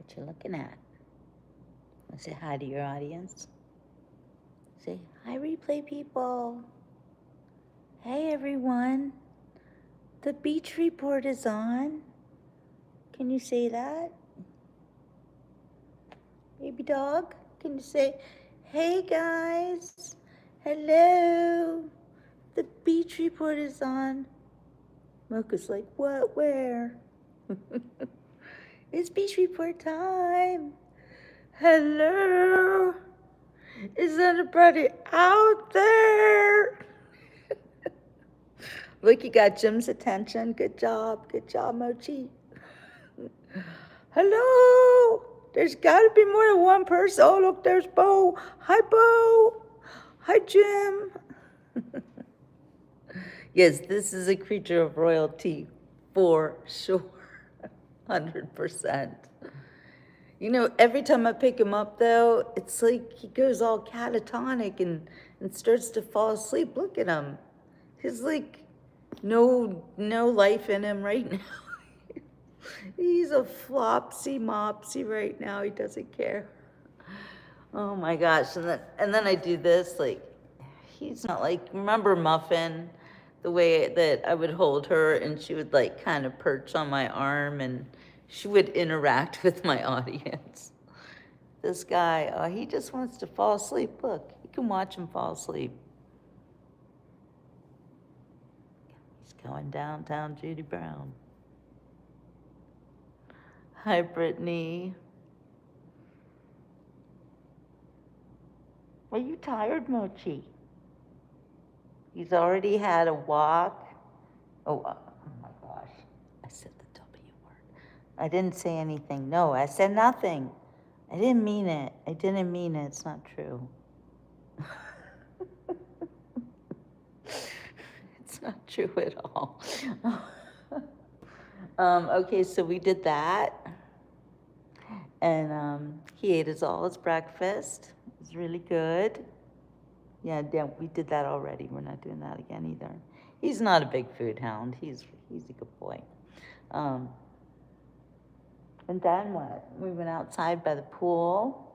What you looking at? Let's say hi to your audience. Say, hi, replay people. Hey, everyone. The beach report is on. Can you say that? Baby dog, can you say, hey, guys. Hello. The beach report is on. Mocha's like, what, where? It's beach report time. Hello. Is anybody out there? Look, you got Jim's attention. Good job, Mochi. Hello. There's got to be more than one person. Oh, look, there's Bo. Hi, Bo. Hi, Jim. Yes, this is a creature of royalty for sure. 100%. You know, every time I pick him up, though, it's like he goes all catatonic and starts to fall asleep. Look at him. He's like no life in him right now. He's a flopsy mopsy right now. He doesn't care. Oh my gosh. And then I do this, like, he's not like, remember Muffin? The way that I would hold her and she would like kind of perch on my arm and she would interact with my audience. This guy, he just wants to fall asleep. Look, you can watch him fall asleep. He's going downtown Judy Brown. Hi, Brittany. Are you tired, Mochi? He's already had a walk. Oh my gosh. I said the W word. I didn't say anything. No, I said nothing. I didn't mean it. I didn't mean it. It's not true. It's not true at all. Okay, so we did that. And he ate all his breakfast. It was really good. Yeah, we did that already. We're not doing that again either. He's not a big food hound. He's a good boy. And then what? We went outside by the pool,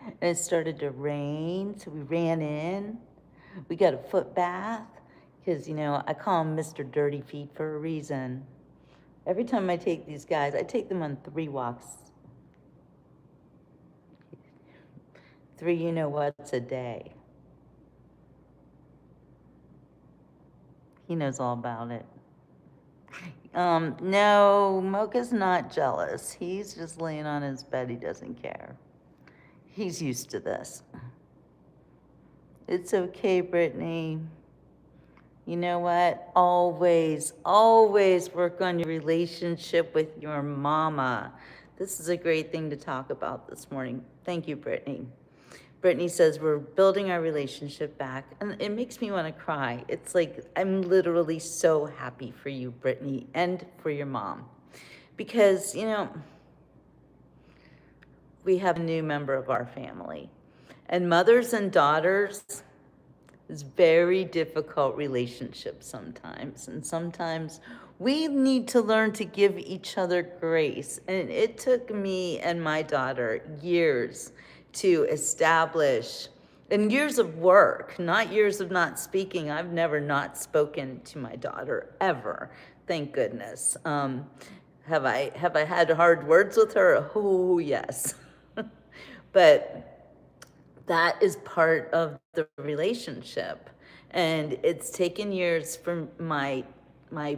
and it started to rain, so we ran in. We got a foot bath, because, you know, I call him Mr. Dirty Feet for a reason. Every time I take these guys, I take them on 3 walks. 3 you-know-whats a day. He knows all about it. No, Mocha's not jealous. He's just laying on his bed. He doesn't care. He's used to this. It's okay, Brittany. You know what? Always, always work on your relationship with your mama. This is a great thing to talk about this morning. Thank you, Brittany. Brittany says we're building our relationship back, and it makes me want to cry. It's like I'm literally so happy for you, Brittany, and for your mom. Because, you know, we have a new member of our family. And mothers and daughters is very difficult relationship sometimes. And sometimes we need to learn to give each other grace. And it took me and my daughter years to establish, and years of work, not years of not speaking. I've never not spoken to my daughter, ever. Thank goodness. Have I had hard words with her? Oh, yes. But that is part of the relationship. And it's taken years for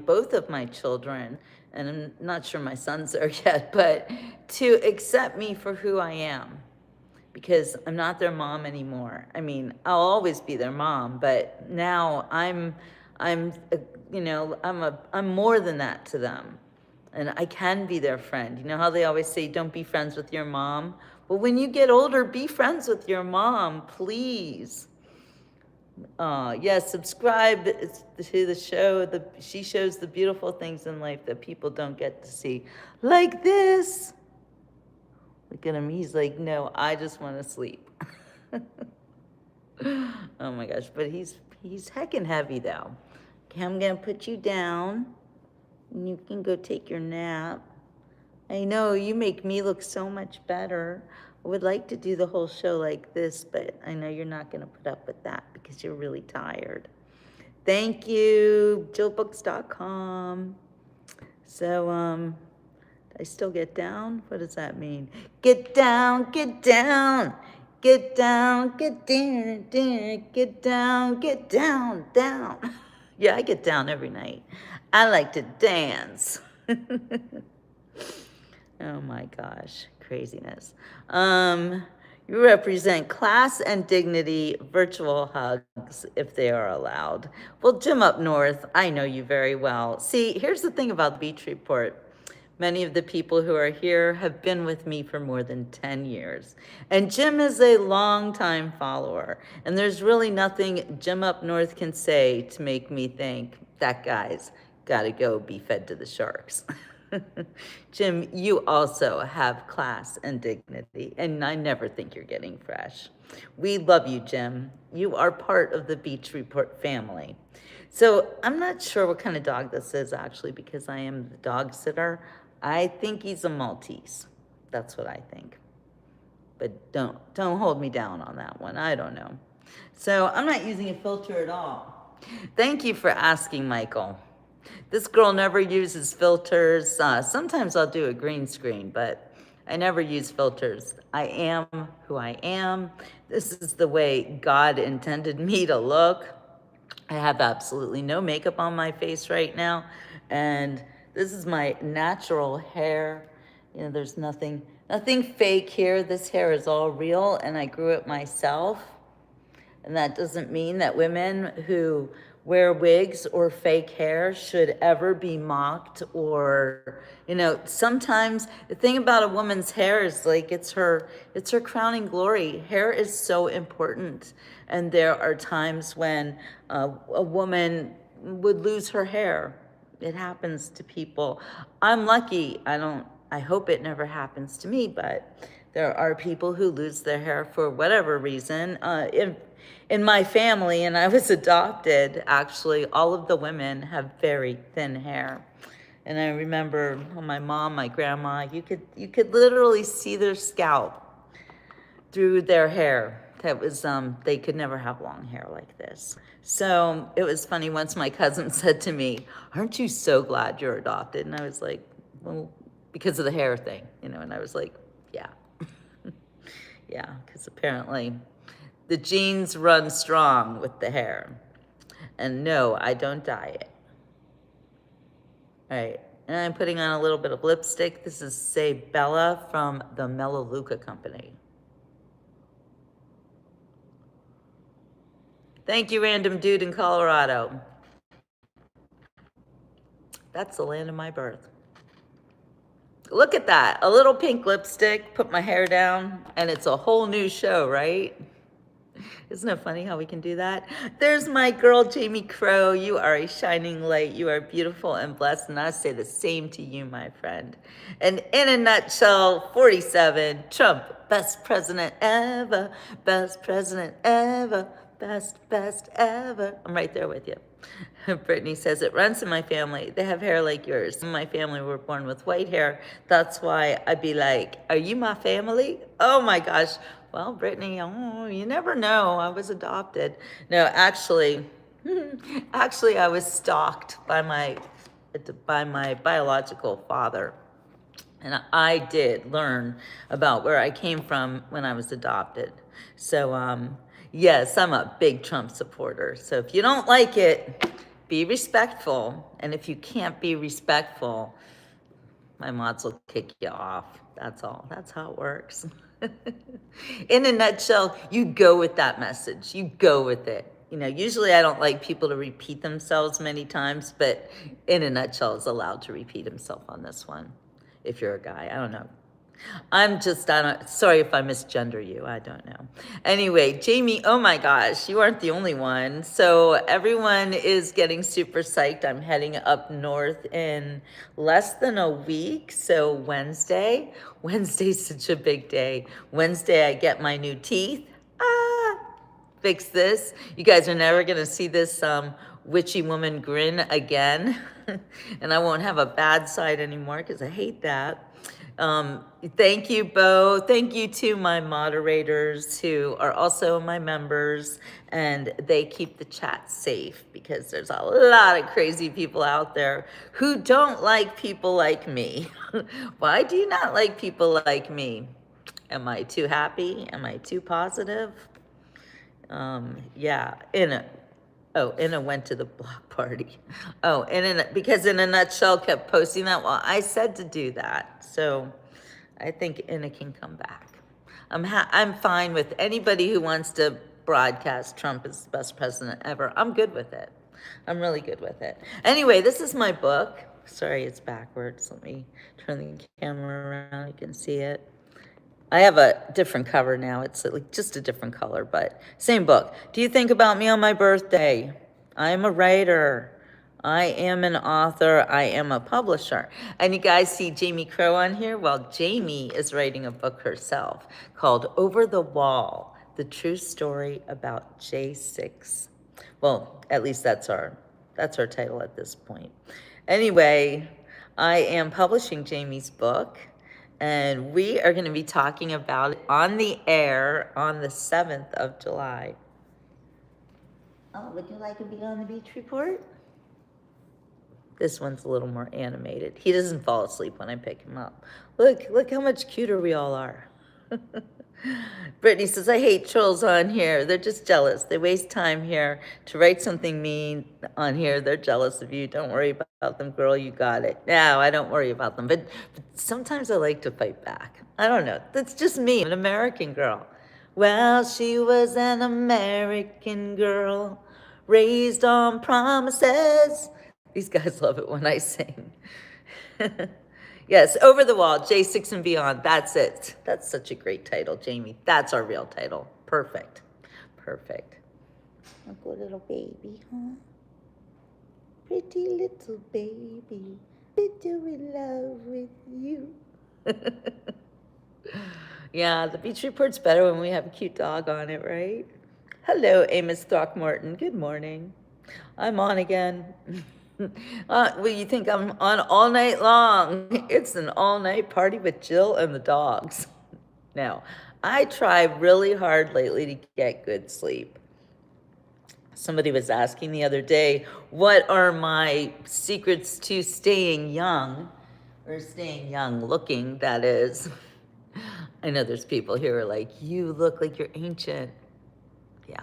both of my children, and I'm not sure my son's there yet, but to accept me for who I am. Because I'm not their mom anymore. I mean, I'll always be their mom, but now I'm more than that to them. And I can be their friend. You know how they always say, don't be friends with your mom? Well, when you get older, be friends with your mom, please. Yes, subscribe to the show. She shows the beautiful things in life that people don't get to see. Like this. Look at him. He's like, no, I just want to sleep. Oh my gosh. But he's heckin' heavy though. Okay, I'm going to put you down. And you can go take your nap. I know, you make me look so much better. I would like to do the whole show like this, but I know you're not gonna put up with that because you're really tired. Thank you, jillbooks.com. So, I still get down? What does that mean? Get down, get down. Get down, get down, get down, get down, down. Yeah, I get down every night. I like to dance. Oh my gosh, craziness. You represent class and dignity, virtual hugs if they are allowed. Well, Jim up north, I know you very well. See, here's the thing about the Beach Report. Many of the people who are here have been with me for more than 10 years. And Jim is a longtime follower. And there's really nothing Jim up north can say to make me think that guy's got to go be fed to the sharks. Jim, you also have class and dignity, and I never think you're getting fresh. We love you, Jim. You are part of the Beach Report family. So I'm not sure what kind of dog this is actually because I am the dog sitter. I think he's a Maltese. That's what I think. But don't hold me down on that one. I don't know. So I'm not using a filter at all. Thank you for asking, Michael. This girl never uses filters. Sometimes I'll do a green screen, but I never use filters. I am who I am. This is the way God intended me to look. I have absolutely no makeup on my face right now. And this is my natural hair. You know, there's nothing fake here. This hair is all real and I grew it myself. And that doesn't mean that women who wear wigs or fake hair should ever be mocked or, you know, sometimes the thing about a woman's hair is like it's her crowning glory. Hair is so important. And there are times when a woman would lose her hair. It happens to people. I'm lucky. I hope it never happens to me, but there are people who lose their hair for whatever reason. In my family, and I was adopted, actually, all of the women have very thin hair. And I remember my mom, my grandma, you could literally see their scalp through their hair. That was, they could never have long hair like this. So it was funny, once my cousin said to me, "Aren't you so glad you're adopted?" And I was like, well, because of the hair thing, you know, and I was like, yeah. Yeah, because apparently the genes run strong with the hair. And no, I don't dye it. All right, and I'm putting on a little bit of lipstick. This is Say Bella from the Melaleuca Company. Thank you, random dude in Colorado. That's the land of my birth. Look at that, a little pink lipstick, put my hair down, and it's a whole new show, right? Isn't it funny how we can do that? There's my girl, Jamie Crow. You are a shining light. You are beautiful and blessed. And I say the same to you, my friend. And in a nutshell, 47, Trump, best president ever, best president ever, best ever. I'm right there with you. Brittany says, it runs in my family. They have hair like yours. In my family were born with white hair. That's why I'd be like, are you my family? Oh my gosh. Well, Brittany, oh, you never know. I was adopted. No, actually, I was stalked by my biological father. And I did learn about where I came from when I was adopted. So, yes, I'm a big Trump supporter. So if you don't like it, be respectful. And if you can't be respectful, my mods will kick you off. That's all. That's how it works. In a nutshell, you go with that message. You go with it. You know, usually I don't like people to repeat themselves many times, but in a nutshell is allowed to repeat himself on this one. If you're a guy, I don't know. Sorry if I misgender you, I don't know. Anyway, Jamie, oh my gosh, you aren't the only one. So everyone is getting super psyched. I'm heading up north in less than a week. So Wednesday's such a big day. Wednesday, I get my new teeth. Fix this. You guys are never gonna see this witchy woman grin again. And I won't have a bad side anymore because I hate that. Thank you, Bo. Thank you to my moderators who are also my members, and they keep the chat safe because there's a lot of crazy people out there who don't like people like me. Why do you not like people like me? Am I too happy? Am I too positive? Yeah, Inna went to the block party. Oh, and because in a nutshell kept posting that. Well, I said to do that, so I think Inna can come back. I'm fine with anybody who wants to broadcast Trump is the best president ever. I'm good with it. I'm really good with it. Anyway, this is my book. Sorry, it's backwards. Let me turn the camera around. You can see it. I have a different cover now. It's like just a different color, but same book. Do you think about me on my birthday? I'm a writer. I am an author. I am a publisher. And you guys see Jamie Crow on here? Well, Jamie is writing a book herself called Over the Wall, the true story about J6. Well, at least that's our title at this point. Anyway, I am publishing Jamie's book, and we are going to be talking about it on the air on the 7th of July. Oh, would you like to be on the beach report? This one's a little more animated. He doesn't fall asleep when I pick him up. Look how much cuter we all are. Brittany says, I hate trolls on here. They're just jealous. They waste time here to write something mean on here. They're jealous of you. Don't worry about them, girl. You got it. No, I don't worry about them. But sometimes I like to fight back. I don't know. That's just me. I'm an American girl. Well, she was an American girl raised on promises. These guys love it when I sing. Yes, Over the Wall, J6 and Beyond. That's it. That's such a great title, Jamie. That's our real title. Perfect. Perfect. Oh, good little baby, huh? Pretty little baby. You're in love with you. Yeah, the beach report's better when we have a cute dog on it, right? Hello, Amos Throckmorton. Good morning. I'm on again. Well, you think I'm on all night long. It's an all-night party with Jill and the dogs. Now, I try really hard lately to get good sleep. Somebody was asking the other day, what are my secrets to staying young, or staying young looking, that is. I know there's people here who are like, you look like you're ancient. Yeah.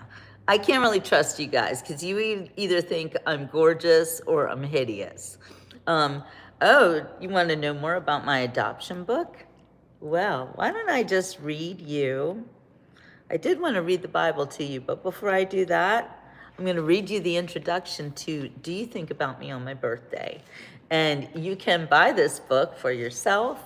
I can't really trust you guys because you either think I'm gorgeous or I'm hideous. Oh, you want to know more about my adoption book? Well, why don't I just read you? I did want to read the Bible to you, but before I do that, I'm going to read you the introduction to Do You Think About Me on My Birthday? And you can buy this book for yourself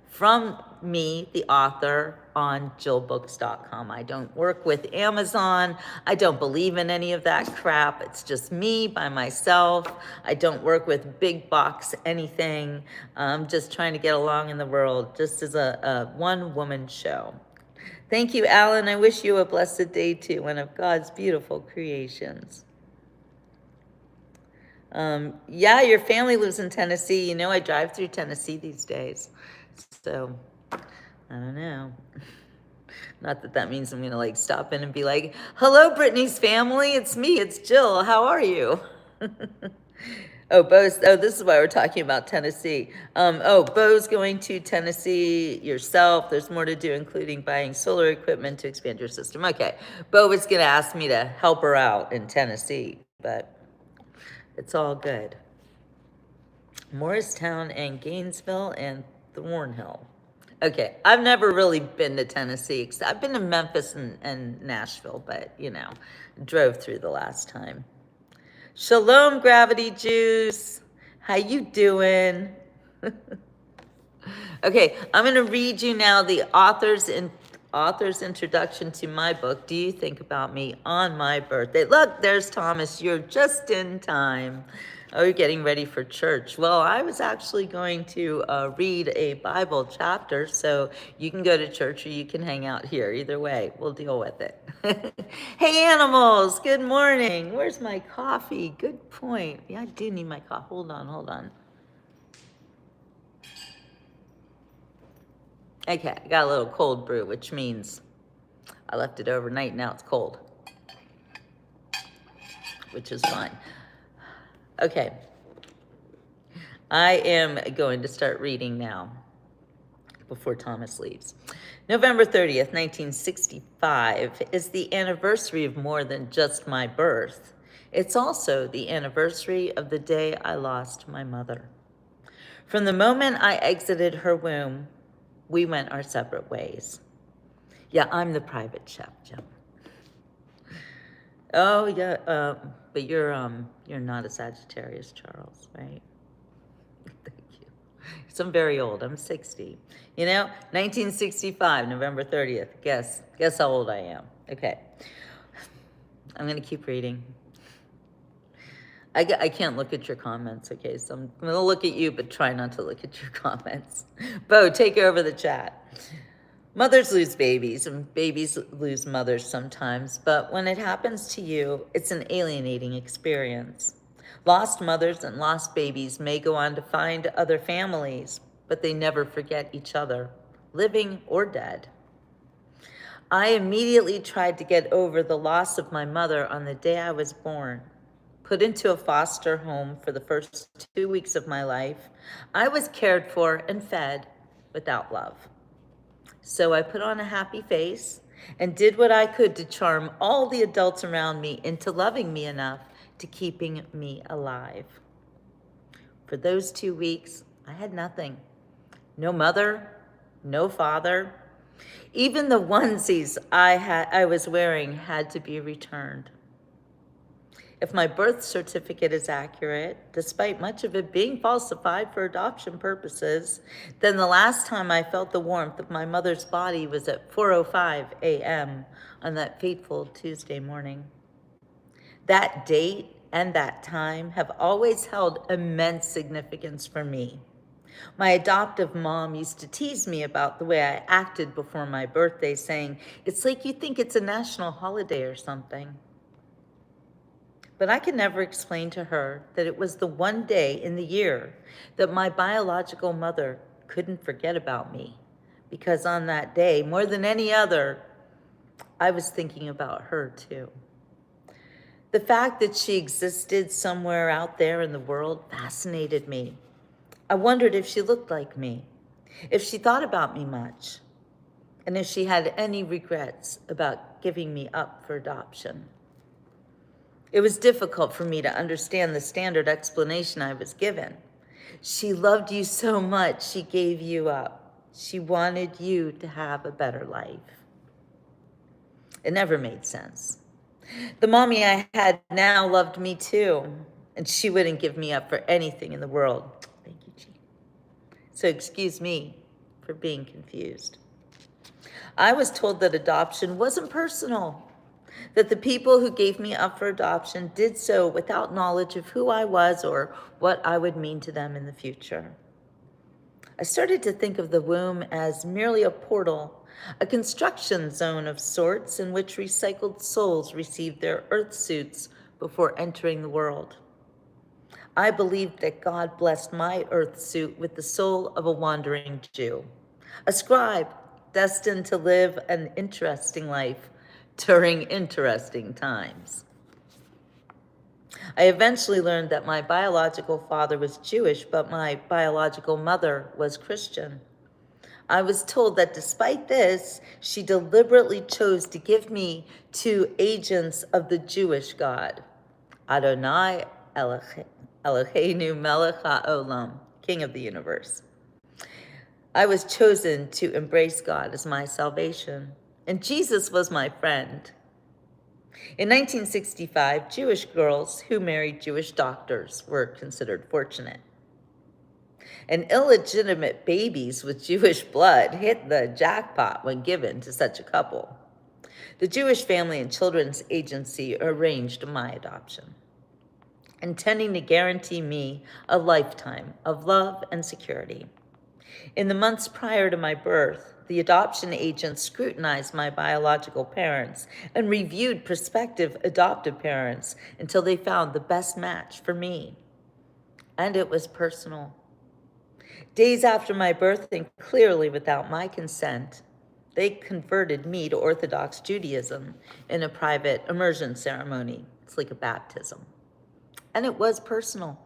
from me, the author, on jillbooks.com. I don't work with Amazon. I don't believe in any of that crap. It's just me by myself. I don't work with big box anything. I'm just trying to get along in the world, just as a one-woman show. Thank you, Alan. I wish you a blessed day too, one of God's beautiful creations. Yeah, your family lives in Tennessee. You know, I drive through Tennessee these days. So, I don't know. Not that that means I'm going to like stop in and be like, hello, Brittany's family. It's me. It's Jill. How are you? This is why we're talking about Tennessee. Bo's going to Tennessee yourself. There's more to do, including buying solar equipment to expand your system. Okay. Bo was going to ask me to help her out in Tennessee, but it's all good. Morristown and Gainesville and Thornhill. Okay, I've never really been to Tennessee. I've been to Memphis and Nashville, but, you know, drove through the last time. Shalom, Gravity Juice. How you doing? Okay, I'm going to read you now the author's introduction to my book, Do You Think About Me on My Birthday? Look, there's Thomas. You're just in time. Oh, you're getting ready for church. Well, I was actually going to read a Bible chapter, so you can go to church or you can hang out here. Either way, we'll deal with it. Hey, animals, good morning. Where's my coffee? Good point. Yeah, I do need my coffee. Hold on, hold on. Okay, I got a little cold brew, which means I left it overnight. Now it's cold, which is fine. Okay, I am going to start reading now before Thomas leaves. November 30th, 1965 is the anniversary of more than just my birth. It's also the anniversary of the day I lost my mother. From the moment I exited her womb, we went our separate ways. Yeah, I'm the private chef, Jim. Oh, yeah, but you're not a Sagittarius, Charles, right? Thank you. So I'm very old. I'm 60. 1965, November 30th. Guess how old I am. Okay. I'm going to keep reading. I can't look at your comments, okay? So I'm going to look at you, but try not to look at your comments. Bo, take over the chat. Mothers lose babies, and babies lose mothers sometimes, but when it happens to you, it's an alienating experience. Lost mothers and lost babies may go on to find other families, but they never forget each other, living or dead. I immediately tried to get over the loss of my mother on the day I was born. Put into a foster home for the first 2 weeks of my life, I was cared for and fed without love. So I put on a happy face and did what I could to charm all the adults around me into loving me enough to keeping me alive. For those 2 weeks, I had nothing. No mother, no father. Even the onesies I was wearing had to be returned. If my birth certificate is accurate, despite much of it being falsified for adoption purposes, then the last time I felt the warmth of my mother's body was at 4:05 a.m. on that fateful Tuesday morning. That date and that time have always held immense significance for me. My adoptive mom used to tease me about the way I acted before my birthday, saying, "It's like you think it's a national holiday or something." But I could never explain to her that it was the one day in the year that my biological mother couldn't forget about me, because on that day, more than any other, I was thinking about her too. The fact that she existed somewhere out there in the world fascinated me. I wondered if she looked like me, if she thought about me much, and if she had any regrets about giving me up for adoption. It was difficult for me to understand the standard explanation I was given. She loved you so much, she gave you up. She wanted you to have a better life. It never made sense. The mommy I had now loved me too, and she wouldn't give me up for anything in the world. Thank you, Jean. So excuse me for being confused. I was told that adoption wasn't personal, that the people who gave me up for adoption did so without knowledge of who I was or what I would mean to them in the future. I started to think of the womb as merely a portal, a construction zone of sorts in which recycled souls received their earth suits before entering the world. I believed that God blessed my earth suit with the soul of a wandering Jew, a scribe destined to live an interesting life during interesting times. I eventually learned that my biological father was Jewish, but my biological mother was Christian. I was told that despite this, she deliberately chose to give me to agents of the Jewish God, Adonai Eloheinu melech haolam, King of the universe. I was chosen to embrace God as my salvation, and Jesus was my friend. In 1965, Jewish girls who married Jewish doctors were considered fortunate. And illegitimate babies with Jewish blood hit the jackpot when given to such a couple. The Jewish Family and Children's Agency arranged my adoption. intending to guarantee me a lifetime of love and security. In the months prior to my birth, the adoption agent scrutinized my biological parents and reviewed prospective adoptive parents until they found the best match for me. And it was personal. Days after my birth, and clearly without my consent, they converted me to Orthodox Judaism in a private immersion ceremony. It's like a baptism. And it was personal.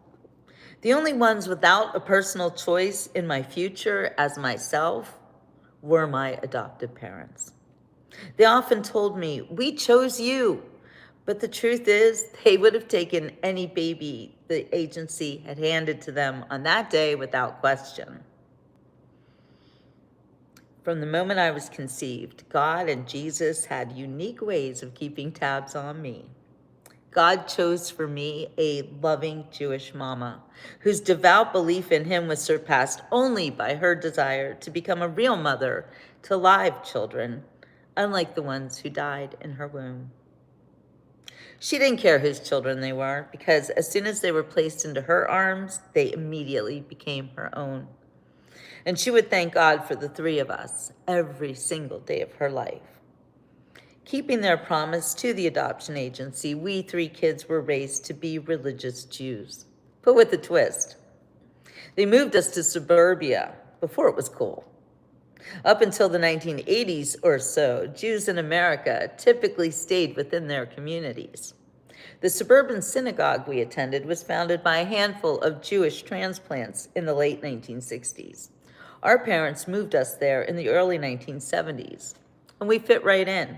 The only ones without a personal choice in my future as myself were my adoptive parents. They often told me, "We chose you." But the truth is, they would have taken any baby the agency had handed to them on that day without question. From the moment I was conceived, God and Jesus had unique ways of keeping tabs on me. God chose for me a loving Jewish mama whose devout belief in him was surpassed only by her desire to become a real mother to live children, unlike the ones who died in her womb. She didn't care whose children they were, because as soon as they were placed into her arms, they immediately became her own. And she would thank God for the three of us every single day of her life. Keeping their promise to the adoption agency, we three kids were raised to be religious Jews, but with a twist. They moved us to suburbia before it was cool. Up until the 1980s or so, Jews in America typically stayed within their communities. The suburban synagogue we attended was founded by a handful of Jewish transplants in the late 1960s. Our parents moved us there in the early 1970s, and we fit right in.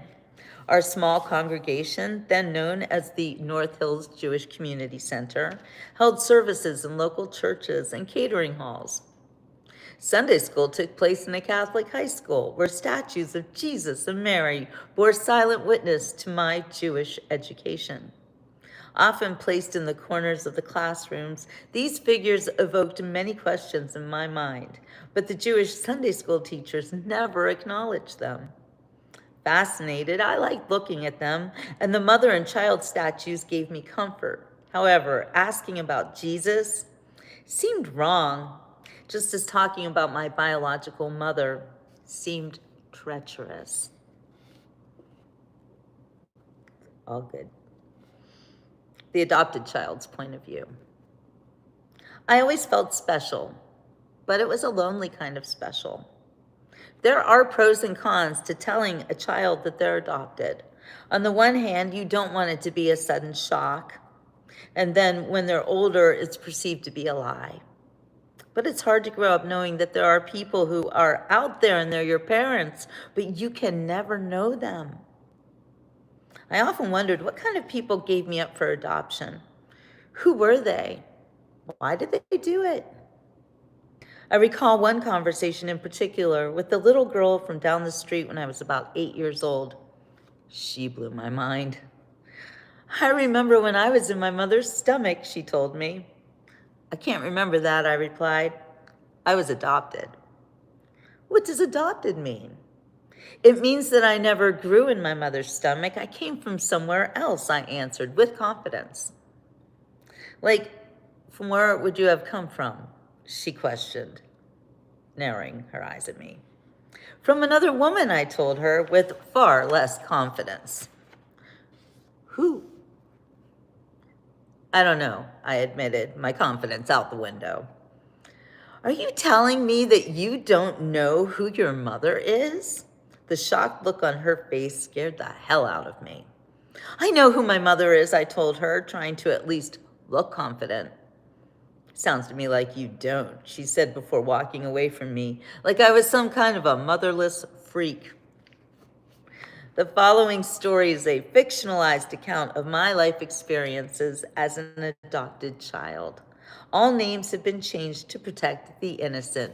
Our small congregation, then known as the North Hills Jewish Community Center, held services in local churches and catering halls. Sunday school took place in a Catholic high school where statues of Jesus and Mary bore silent witness to my Jewish education. Often placed in the corners of the classrooms, these figures evoked many questions in my mind, but the Jewish Sunday school teachers never acknowledged them. Fascinated, I liked looking at them, and the mother and child statues gave me comfort. However, asking about Jesus seemed wrong, just as talking about my biological mother seemed treacherous. All good. The adopted child's point of view. I always felt special, but it was a lonely kind of special. There are pros and cons to telling a child that they're adopted. On the one hand, you don't want it to be a sudden shock, and then when they're older, it's perceived to be a lie. But it's hard to grow up knowing that there are people who are out there and they're your parents, but you can never know them. I often wondered what kind of people gave me up for adoption. Who were they? Why did they do it? I recall one conversation in particular with the little girl from down the street when I was about 8 years old. She blew my mind. I remember when I was in my mother's stomach, she told me. I can't remember that, I replied. I was adopted. What does adopted mean? It means that I never grew in my mother's stomach. I came from somewhere else, I answered with confidence. Like, from where would you have come from? She questioned, narrowing her eyes at me. From another woman, I told her with far less confidence. Who? I don't know, I admitted, my confidence out the window. Are you telling me that you don't know who your mother is? The shocked look on her face scared the hell out of me. I know who my mother is, I told her, trying to at least look confident. Sounds to me like you don't, she said before walking away from me, like I was some kind of a motherless freak. The following story is a fictionalized account of my life experiences as an adopted child. All names have been changed to protect the innocent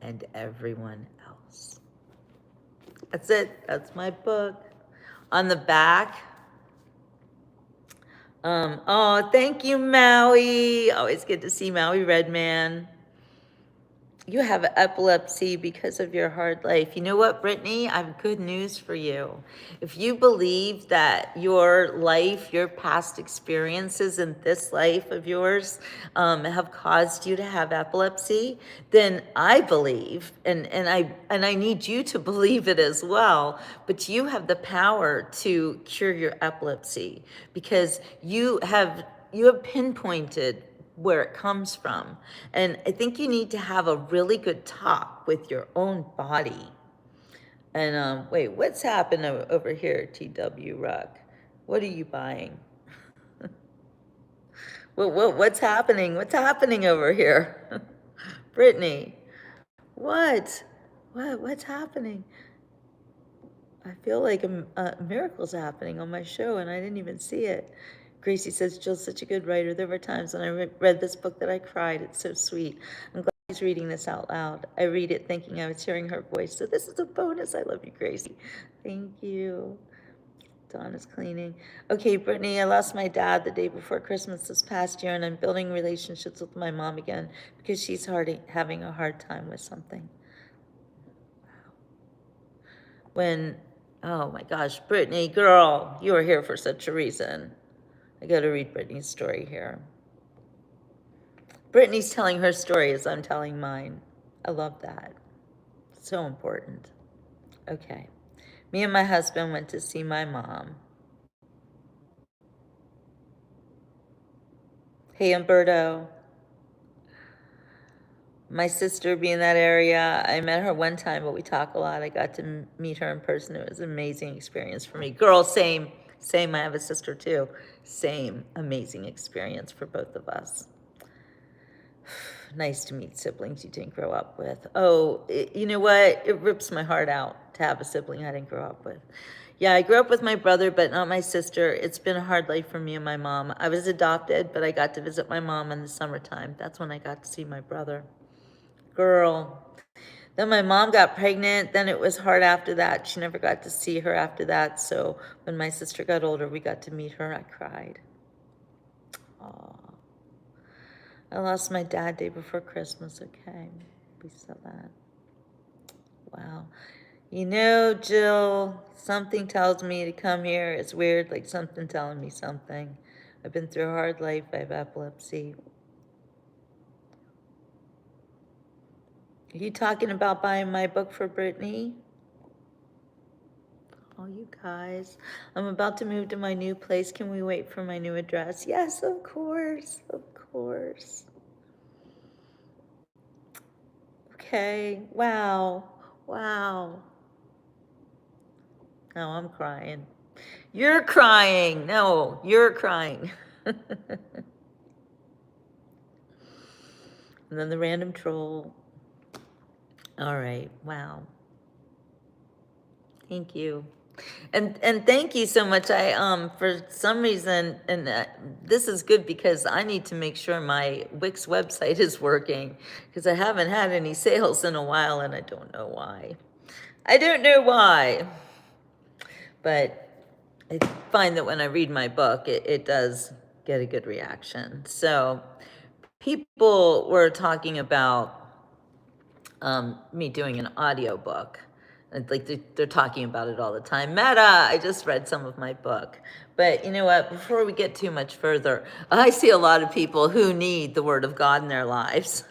and everyone else. That's it. That's my book. On the back, oh, thank you, Maui. Always good to see Maui Redman. You have epilepsy because of your hard life. You know what, Brittany? I have good news for you. If you believe that your life, your past experiences in this life of yours have caused you to have epilepsy, then I believe, and I need you to believe it as well, but you have the power to cure your epilepsy because you have pinpointed where it comes from. And I think you need to have a really good talk with your own body. And wait, what's happened over here, TW Ruck? What are you buying? What's happening? What's happening over here? Brittany, what? What's happening? I feel like a miracle's happening on my show, and I didn't even see it. Gracie says, Jill's such a good writer. There were times when I read this book that I cried. It's so sweet. I'm glad she's reading this out loud. I read it thinking I was hearing her voice. So this is a bonus. I love you, Gracie. Thank you. Dawn is cleaning. Okay, Brittany, I lost my dad the day before Christmas this past year, and I'm building relationships with my mom again because she's having a hard time with something. Oh my gosh, Brittany, girl, you are here for such a reason. I got to read Brittany's story here. Brittany's telling her story as I'm telling mine. I love that. So important. Okay. Me and my husband went to see my mom. Hey, Umberto. My sister be in that area. I met her one time, but we talk a lot. I got to meet her in person. It was an amazing experience for me. Girl, same. Same. I have a sister too. Same amazing experience for both of us. Nice to meet siblings you didn't grow up with. Oh, you know what? It rips my heart out to have a sibling I didn't grow up with. Yeah, I grew up with my brother, but not my sister. It's been a hard life for me and my mom. I was adopted, but I got to visit my mom in the summertime. That's when I got to see my brother. Girl. Then my mom got pregnant. Then it was hard after that. She never got to see her after that. So when my sister got older, we got to meet her. I cried. Aw. I lost my dad day before Christmas. Okay, we saw that. Wow. You know, Jill, something tells me to come here. It's weird, like something telling me something. I've been through a hard life. I have epilepsy. Are you talking about buying my book for Brittany? Oh, you guys. I'm about to move to my new place. Can we wait for my new address? Yes, of course. Of course. Okay. Wow. Wow. No, I'm crying. You're crying. No, you're crying. And then the random troll. All right. Wow. Thank you. And thank you so much. I for some reason, and this is good because I need to make sure my Wix website is working because I haven't had any sales in a while and I don't know why. I don't know why. But I find that when I read my book, it does get a good reaction. So people were talking about me doing an audio book. Like they're talking about it all the time. Meta, I just read some of my book. But you know what? Before we get too much further, I see a lot of people who need the Word of God in their lives.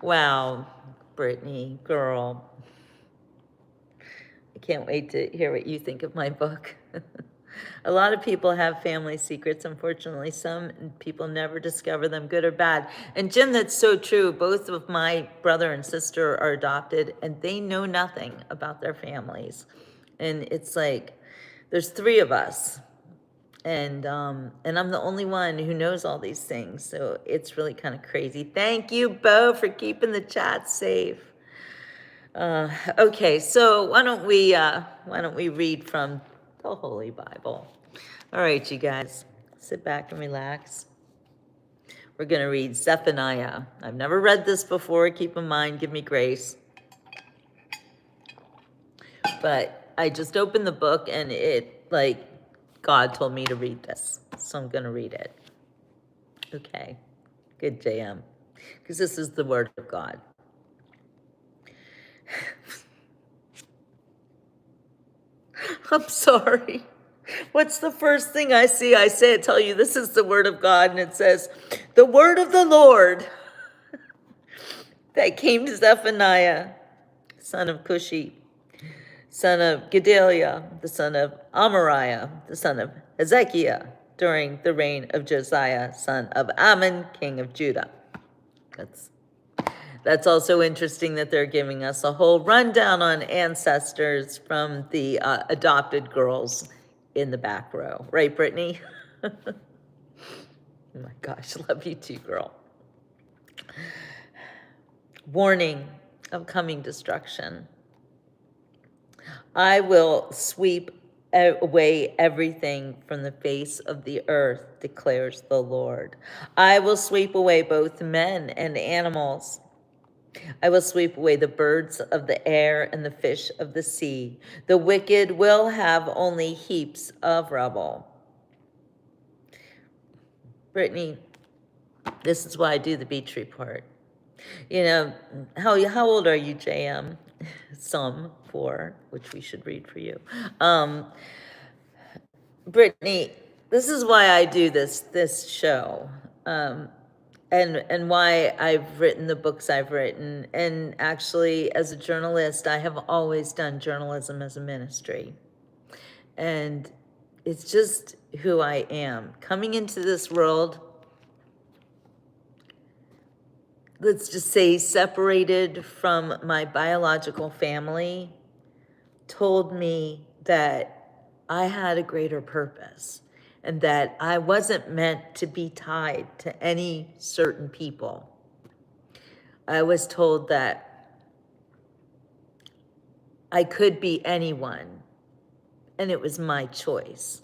Wow, Brittany, girl. I can't wait to hear what you think of my book. A lot of people have family secrets. Unfortunately, some people never discover them, good or bad. And Jim, that's so true. Both of my brother and sister are adopted, and they know nothing about their families. And it's like, there's three of us, and I'm the only one who knows all these things. So it's really kind of crazy. Thank you, Bo, for keeping the chat safe. Okay, so why don't we read from the Holy Bible? All right, you guys, sit back and relax. We're going to read Zephaniah. I've never read this before. Keep in mind, give me grace. But I just opened the book and God told me to read this. So I'm going to read it. Okay, good, JM. Because this is the word of God. I'm sorry. What's the first thing I see? I tell you, this is the word of God, and it says, the word of the Lord that came to Zephaniah, son of Cushi, son of Gedaliah, the son of Amariah, the son of Hezekiah, during the reign of Josiah, son of Ammon, king of Judah. That's also interesting that they're giving us a whole rundown on ancestors from the adopted girls in the back row. Right, Brittany? Oh my gosh, love you too, girl. Warning of coming destruction. I will sweep away everything from the face of the earth, declares the Lord. I will sweep away both men and animals. I will sweep away the birds of the air and the fish of the sea. The wicked will have only heaps of rubble. Brittany, this is why I do the beach report. You know, how old are you, JM? Some 4, which we should read for you. Brittany, this is why I do this show. And why I've written the books I've written. And actually, as a journalist, I have always done journalism as a ministry. And it's just who I am. Coming into this world, let's just say separated from my biological family, told me that I had a greater purpose and that I wasn't meant to be tied to any certain people. I was told that I could be anyone, and it was my choice.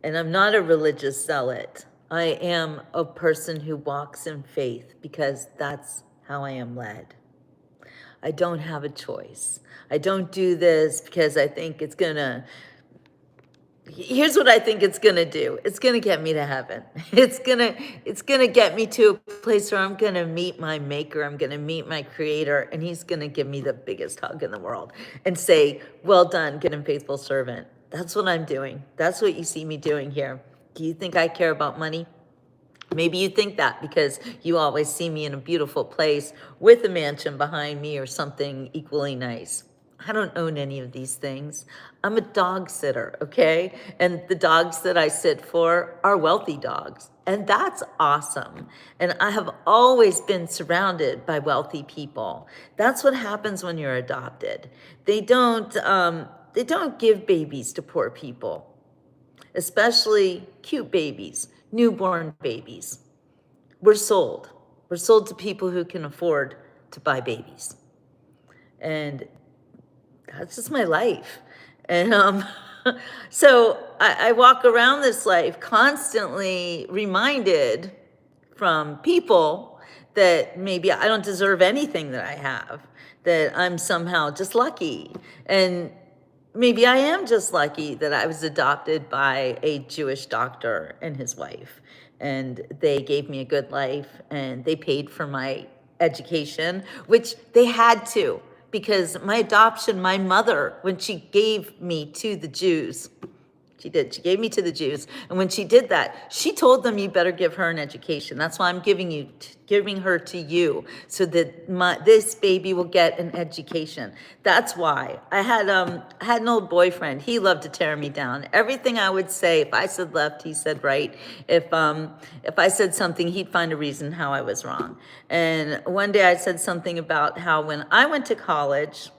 And I'm not a religious zealot. I am a person who walks in faith because that's how I am led. I don't have a choice. I don't do this because I think it's gonna, here's what I think it's gonna do. It's gonna get me to heaven. It's gonna get me to a place where I'm gonna meet my maker, I'm gonna meet my creator, and he's gonna give me the biggest hug in the world and say, well done, good and faithful servant. That's what I'm doing. That's what you see me doing here. Do you think I care about money? Maybe you think that because you always see me in a beautiful place with a mansion behind me or something equally nice. I don't own any of these things. I'm a dog sitter, okay? And the dogs that I sit for are wealthy dogs. And that's awesome. And I have always been surrounded by wealthy people. That's what happens when you're adopted. They don't give babies to poor people, especially cute babies. Newborn babies. We're sold. We're sold to people who can afford to buy babies. And that's just my life. And so I walk around this life constantly reminded from people that maybe I don't deserve anything that I have, that I'm somehow just lucky. And maybe I am just lucky that I was adopted by a Jewish doctor and his wife, and they gave me a good life, and they paid for my education, which they had to, because my adoption, my mother, when she gave me to the Jews, she gave me to the Jews. And when she did that, she told them, you better give her an education. That's why I'm giving her to you, so that this baby will get an education. That's why. I had an old boyfriend. He loved to tear me down. Everything I would say, if I said left, he said right. If I said something, he'd find a reason how I was wrong. And one day I said something about how when I went to college,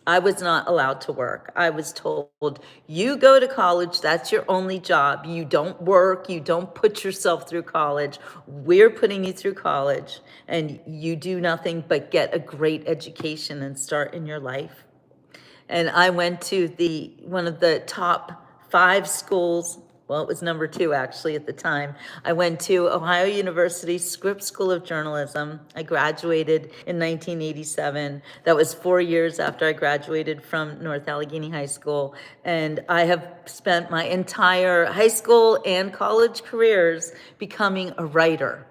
I was not allowed to work. I was told, you go to college, that's your only job. You don't work, you don't put yourself through college. We're putting you through college, and you do nothing but get a great education and start in your life. And I went to one of the top 5 schools. Well, it was number 2 actually at the time. I went to Ohio University Scripps School of Journalism. I graduated in 1987. That was 4 years after I graduated from North Allegheny High School. And I have spent my entire high school and college careers becoming a writer,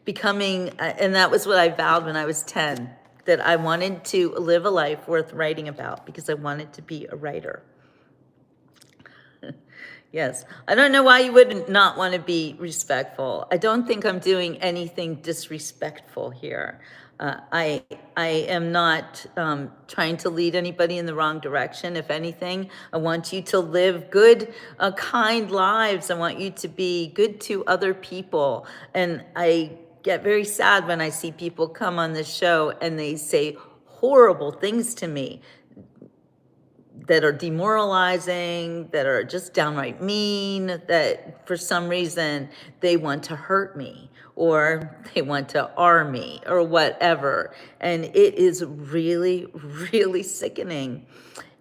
becoming, and that was what I vowed when I was 10, that I wanted to live a life worth writing about because I wanted to be a writer. Yes, I don't know why you would not want to be respectful. I don't think I'm doing anything disrespectful here. I am not trying to lead anybody in the wrong direction. If anything, I want you to live good, kind lives. I want you to be good to other people. And I get very sad when I see people come on this show and they say horrible things to me that are demoralizing, that are just downright mean, that for some reason they want to hurt me or they want to R me or whatever. And it is really, really sickening.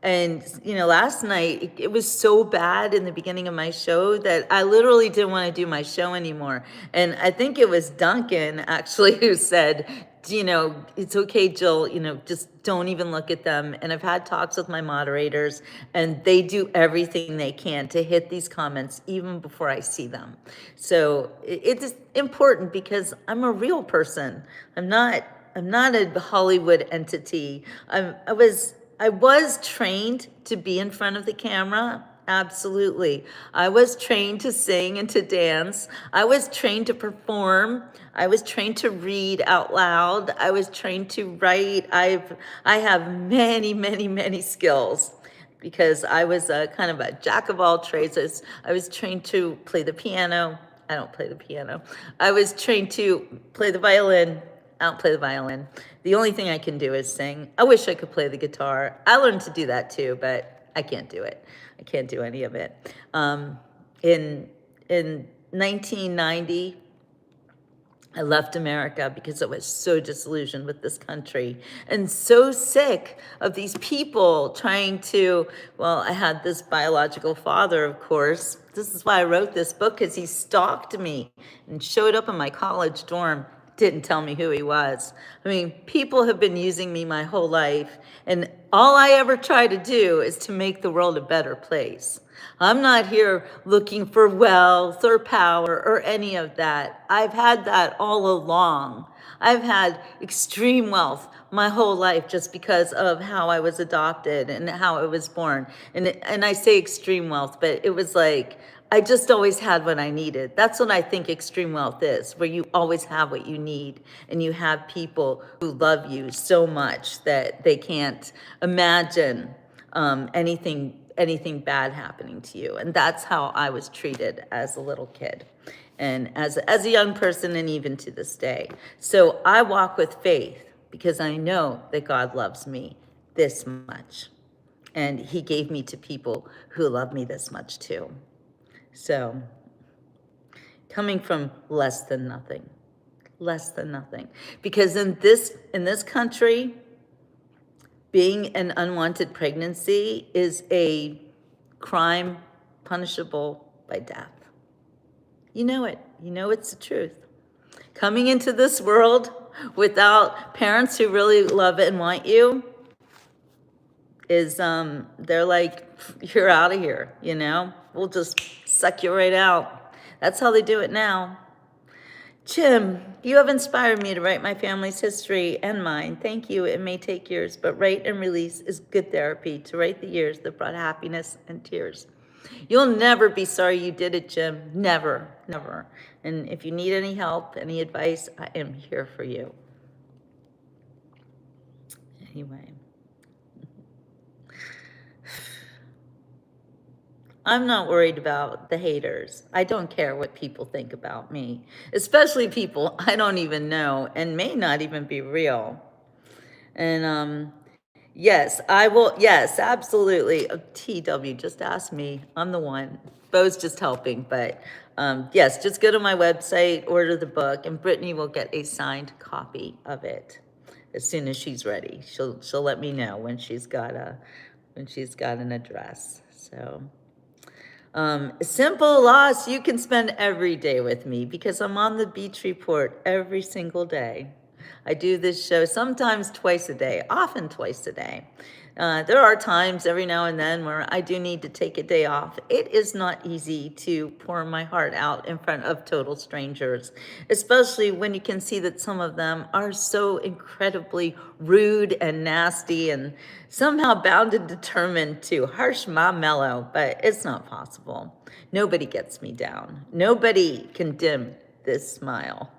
And, last night, it was so bad in the beginning of my show that I literally didn't want to do my show anymore. And I think it was Duncan, actually, who said, it's okay, Jill, just don't even look at them. And I've had talks with my moderators, and they do everything they can to hit these comments even before I see them. So it's important because I'm a real person. I'm not a Hollywood entity. I was trained to be in front of the camera. Absolutely. I was trained to sing and to dance. I was trained to perform. I was trained to read out loud. I was trained to write. I have many, many, many skills because I was a kind of a jack of all trades. I was trained to play the piano. I don't play the piano. I was trained to play the violin. I don't play the violin. The only thing I can do is sing. I wish I could play the guitar. I learned to do that too, but I can't do it. I can't do any of it. In 1990, I left America because I was so disillusioned with this country and so sick of these people trying to, I had this biological father, of course. This is why I wrote this book, because he stalked me and showed up in my college dorm, didn't tell me who he was. I mean, people have been using me my whole life, and all I ever try to do is to make the world a better place. I'm not here looking for wealth or power or any of that. I've had that all along. I've had extreme wealth my whole life just because of how I was adopted and how I was born. And I say extreme wealth, but it was like, I just always had what I needed. That's what I think extreme wealth is, where you always have what you need and you have people who love you so much that they can't imagine anything bad happening to you. And that's how I was treated as a little kid and as a young person, and even to this day. So I walk with faith because I know that God loves me this much. And he gave me to people who love me this much too. So coming from less than nothing, because in this country, being an unwanted pregnancy is a crime punishable by death. You know it. You know it's the truth. Coming into this world without parents who really love it and want you is, they're like, you're out of here, We'll just suck you right out. That's how they do it now. Jim, you have inspired me to write my family's history and mine. Thank you. It may take years, but write and release is good therapy to write the years that brought happiness and tears. You'll never be sorry you did it, Jim. Never, never. And if you need any help, any advice, I am here for you. Anyway. I'm not worried about the haters. I don't care what people think about me, especially people I don't even know and may not even be real. And yes, I will. Yes, absolutely. TW, just ask me. I'm the one. Bo's just helping, but yes, just go to my website, order the book, and Brittany will get a signed copy of it as soon as she's ready. She'll let me know when she's got an address. So. Simple loss you can spend every day with me because I'm on the beach report every single day. I do this show sometimes twice a day, often twice a day. There are times every now and then where I do need to take a day off. It is not easy to pour my heart out in front of total strangers, especially when you can see that some of them are so incredibly rude and nasty and somehow bound and determined to harsh my mellow, but it's not possible. Nobody gets me down. Nobody can dim this smile.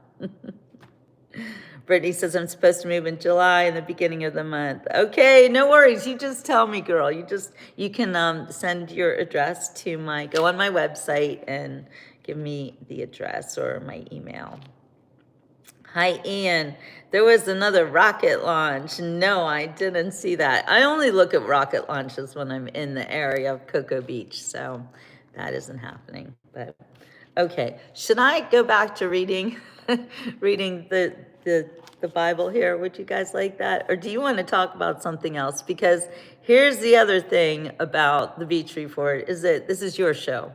Brittany says I'm supposed to move in July in the beginning of the month. Okay, no worries. You just tell me, girl. You can send your address to go on my website and give me the address or my email. Hi, Ian. There was another rocket launch. No, I didn't see that. I only look at rocket launches when I'm in the area of Cocoa Beach, so that isn't happening. But okay, should I go back to reading reading the Bible here? Would you guys like that? Or do you want to talk about something else? Because here's the other thing about the Beach Report is that this is your show.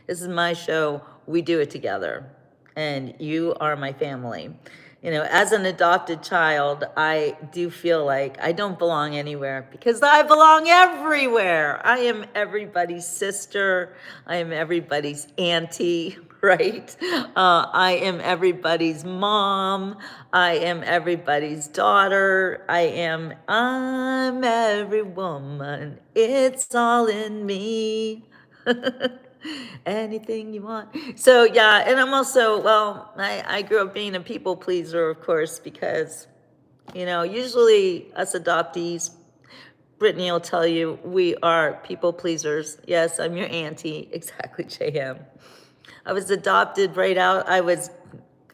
This is my show. We do it together. And you are my family. You know, as an adopted child, I do feel like I don't belong anywhere because I belong everywhere. I am everybody's sister. I am everybody's auntie, right? I am everybody's mom. I am everybody's daughter. I'm every woman. It's all in me. Anything you want. So yeah, and I'm also, well, I grew up being a people pleaser, of course, because, you know, usually us adoptees, Brittany will tell you, we are people pleasers. Yes, I'm your auntie, exactly, JM. I was adopted right out, I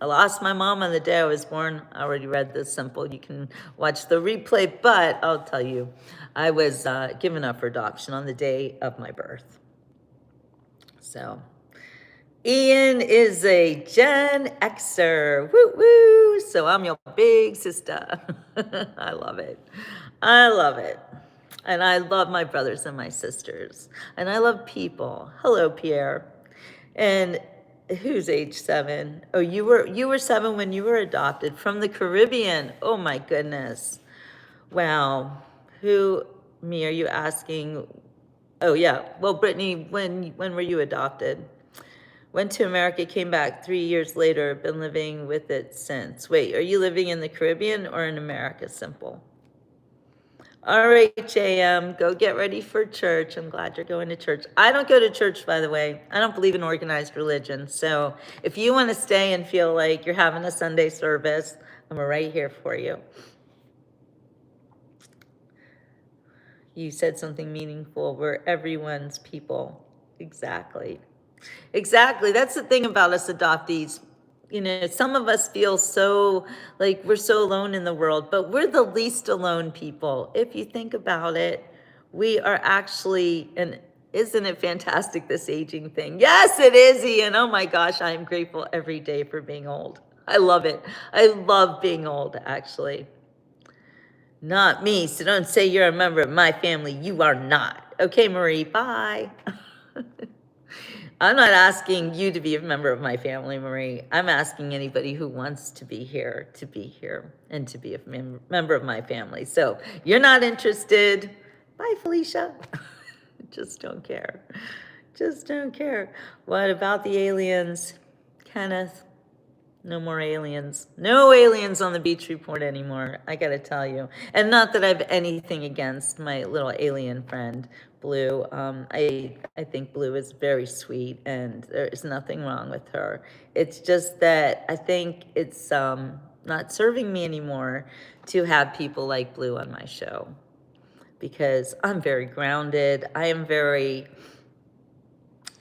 lost my mom on the day I was born. I already read this simple. You can watch the replay, but I'll tell you, I was given up for adoption on the day of my birth. So, Ian is a Gen Xer. Woo woo. So I'm your big sister. I love it. I love it. And I love my brothers and my sisters. And I love people. Hello, Pierre. And who's age 7? Oh, you were 7 when you were adopted from the Caribbean. Oh my goodness. Wow. Me, are you asking? Oh yeah, well, Brittany, when were you adopted? Went to America, came back 3 years later, been living with it since. Wait, are you living in the Caribbean or in America? Simple. All right, JM, go get ready for church. I'm glad you're going to church. I don't go to church, by the way. I don't believe in organized religion. So if you want to stay and feel like you're having a Sunday service, I'm right here for you. You said something meaningful. We're everyone's people. Exactly. Exactly. That's the thing about us adoptees. You know, some of us feel so like we're so alone in the world, but we're the least alone people. If you think about it, we are actually, and isn't it fantastic, this aging thing? Yes, it is, Ian. Oh my gosh, I am grateful every day for being old. I love it. I love being old, actually. Not me, so don't say you're a member of my family. You are not. Okay, Marie, bye. I'm not asking you to be a member of my family, Marie. I'm asking anybody who wants to be here and to be a member of my family. So you're not interested. Bye, Felicia. Just don't care. Just don't care. What about the aliens? Kenneth? No more aliens. No aliens on the Beach Report anymore, I gotta tell you. And not that I have anything against my little alien friend, Blue. I think Blue is very sweet and there is nothing wrong with her. It's just that I think it's not serving me anymore to have people like Blue on my show. Because I'm very grounded. I am very,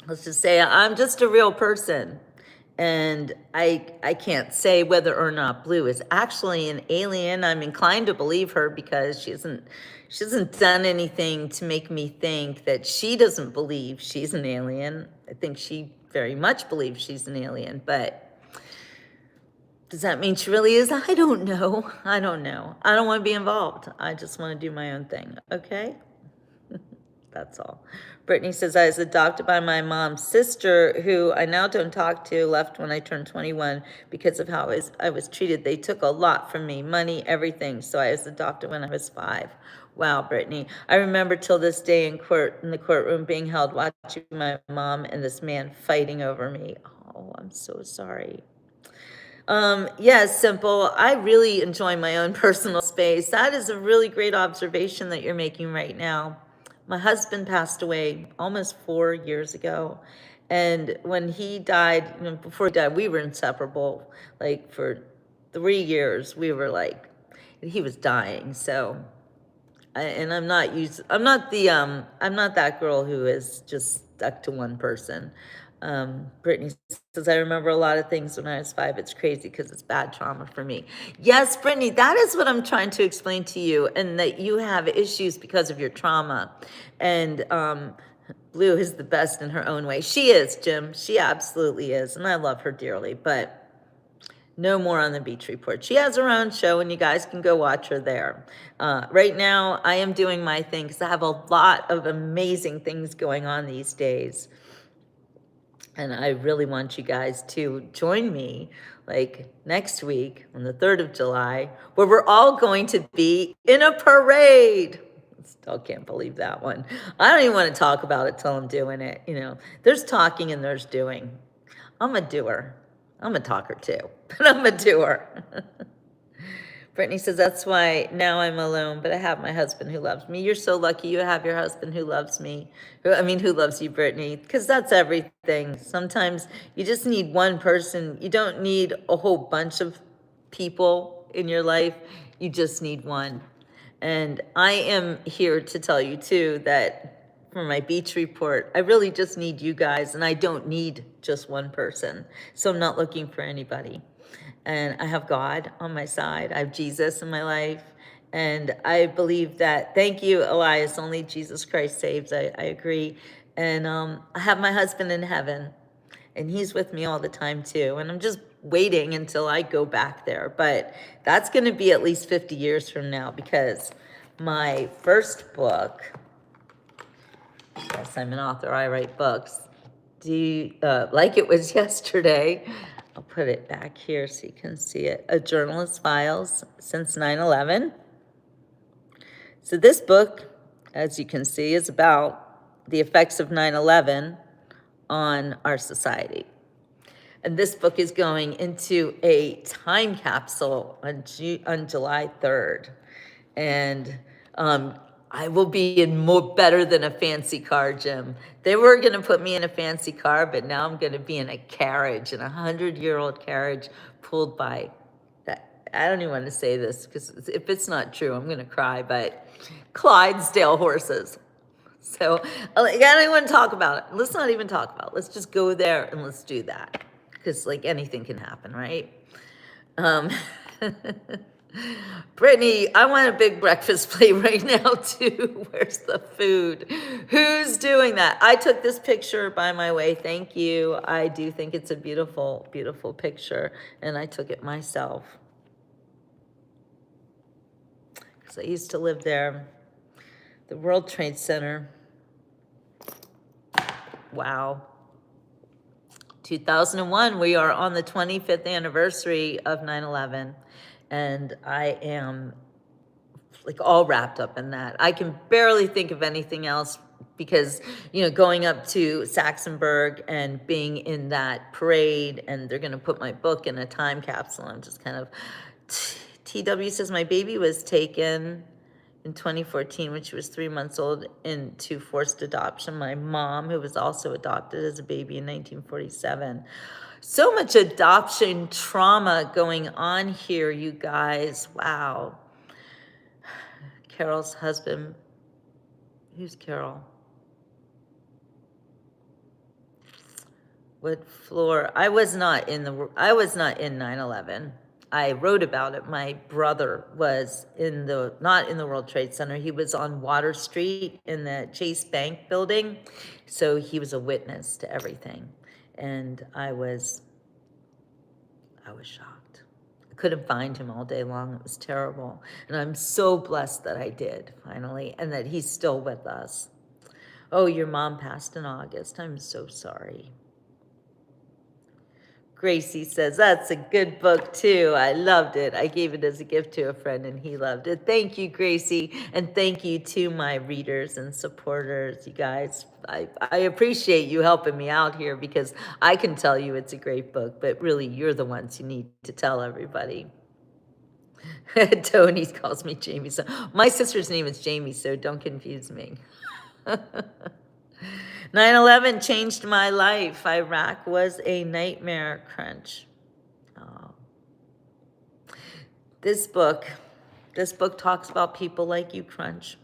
let's just say, I'm just a real person. And I can't say whether or not Blue is actually an alien. I'm inclined to believe her because she hasn't done anything to make me think that she doesn't believe she's an alien. I think she very much believes she's an alien, but does that mean she really is? I don't know. I don't know. I don't want to be involved. I just want to do my own thing, okay? That's all. Brittany says, I was adopted by my mom's sister, who I now don't talk to, left when I turned 21 because of how I was treated. They took a lot from me, money, everything. So I was adopted when I was 5. Wow, Brittany. I remember till this day in the courtroom being held, watching my mom and this man fighting over me. Oh, I'm so sorry. Yes, Simple. I really enjoy my own personal space. That is a really great observation that you're making right now. My husband passed away almost 4 years ago. And when he died, before he died, we were inseparable. Like for 3 years, we were like, he was dying. So and I'm not that girl who is just stuck to one person. Brittany says, I remember a lot of things when I was 5. It's crazy because it's bad trauma for me. Yes, Brittany, that is what I'm trying to explain to you, and that you have issues because of your trauma. And Blue is the best in her own way. She is, Jim. She absolutely is. And I love her dearly, but no more on the Beach Report. She has her own show, and you guys can go watch her there. Right now, I am doing my thing because I have a lot of amazing things going on these days. And I really want you guys to join me like next week on the 3rd of July, where we're all going to be in a parade. Still can't believe that one. I don't even want to talk about it till I'm doing it. There's talking and there's doing. I'm a doer. I'm a talker too, but I'm a doer. Brittany says, that's why now I'm alone, but I have my husband who loves me. You're so lucky you have your husband who loves me. Who loves you, Brittany, because that's everything. Sometimes you just need one person. You don't need a whole bunch of people in your life. You just need one. And I am here to tell you too that for my beach report, I really just need you guys, and I don't need just one person. So I'm not looking for anybody. And I have God on my side. I have Jesus in my life. And I believe that, thank you, Elias, only Jesus Christ saves. I agree. And I have my husband in heaven, and he's with me all the time too. And I'm just waiting until I go back there. But that's going to be at least 50 years from now, because my first book, yes, I'm an author, I write books. Like it was yesterday, I'll put it back here so you can see it. A Journalist's Files Since 9/11. So this book, as you can see, is about the effects of 9/11 on our society. And this book is going into a time capsule on July 3rd. And I will be in more better than a fancy car, Jim. They were going to put me in a fancy car, but now I'm going to be in a carriage, in a 100-year-old carriage pulled by, I don't even want to say this because if it's not true, I'm going to cry, but Clydesdale horses. So I don't even want to talk about it. Let's not even talk about it. Let's just go there and let's do that, because like anything can happen, right? Brittany, I want a big breakfast plate right now too. Where's the food? Who's doing that? I took this picture by my way. Thank you. I do think it's a beautiful, beautiful picture, and I took it myself because I used to live there. The World Trade Center. Wow. 2001, we are on the 25th anniversary of 9/11, and I am like all wrapped up in that. I can barely think of anything else because, going up to Saxonburg and being in that parade, and they're going to put my book in a time capsule. I'm just kind of, TW says my baby was taken in 2014 when she was 3 months old into forced adoption. My mom, who was also adopted as a baby in 1947. So much adoption trauma going on here, you guys. Wow. Carol's husband. Who's Carol? What floor? I was not in 9/11. I wrote about it. My brother was not in the World Trade Center. He was on Water Street in the Chase Bank building. So he was a witness to everything. And I was shocked. I couldn't find him all day long. It was terrible. And I'm so blessed that I did finally, and that he's still with us. Oh, your mom passed in August. I'm so sorry. Gracie says, that's a good book too. I loved it. I gave it as a gift to a friend and he loved it. Thank you, Gracie. And thank you to my readers and supporters, you guys. I appreciate you helping me out here because I can tell you it's a great book, but really you're the ones who need to tell everybody. Tony calls me Jamie. So my sister's name is Jamie, so don't confuse me. 9/11 changed my life. Iraq was a nightmare. Crunch. Oh. This book talks about people like you, Crunch.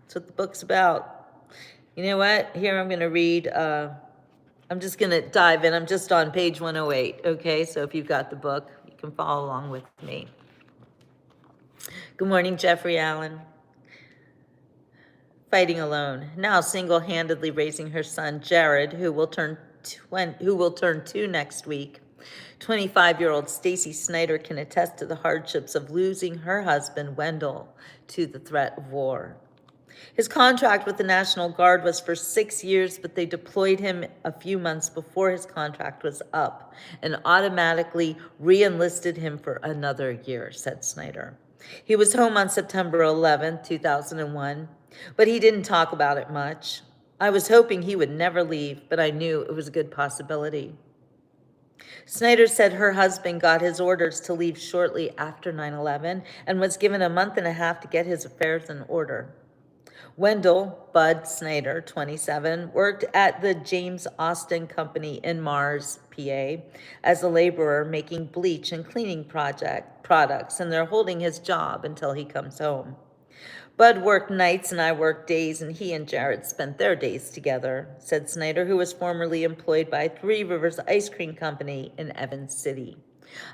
That's what the book's about. You know what? Here I'm going to read. I'm just going to dive in. I'm just on page 108. Okay, so if you've got the book, you can follow along with me. Good morning, Jeffrey Allen. Fighting alone, now single-handedly raising her son, Jared, who will turn 2 next week. 25-year-old Stacy Snyder can attest to the hardships of losing her husband, Wendell, to the threat of war. His contract with the National Guard was for 6 years, but they deployed him a few months before his contract was up and automatically re-enlisted him for another year, said Snyder. He was home on September 11, 2001, but he didn't talk about it much. I was hoping he would never leave, but I knew it was a good possibility. Snyder said her husband got his orders to leave shortly after 9/11 and was given a month and a half to get his affairs in order. Wendell Bud Snyder, 27, worked at the James Austin Company in Mars, PA, as a laborer making bleach and cleaning products, and they're holding his job until he comes home. Bud worked nights and I worked days, and he and Jared spent their days together, said Snyder, who was formerly employed by Three Rivers Ice Cream Company in Evans City.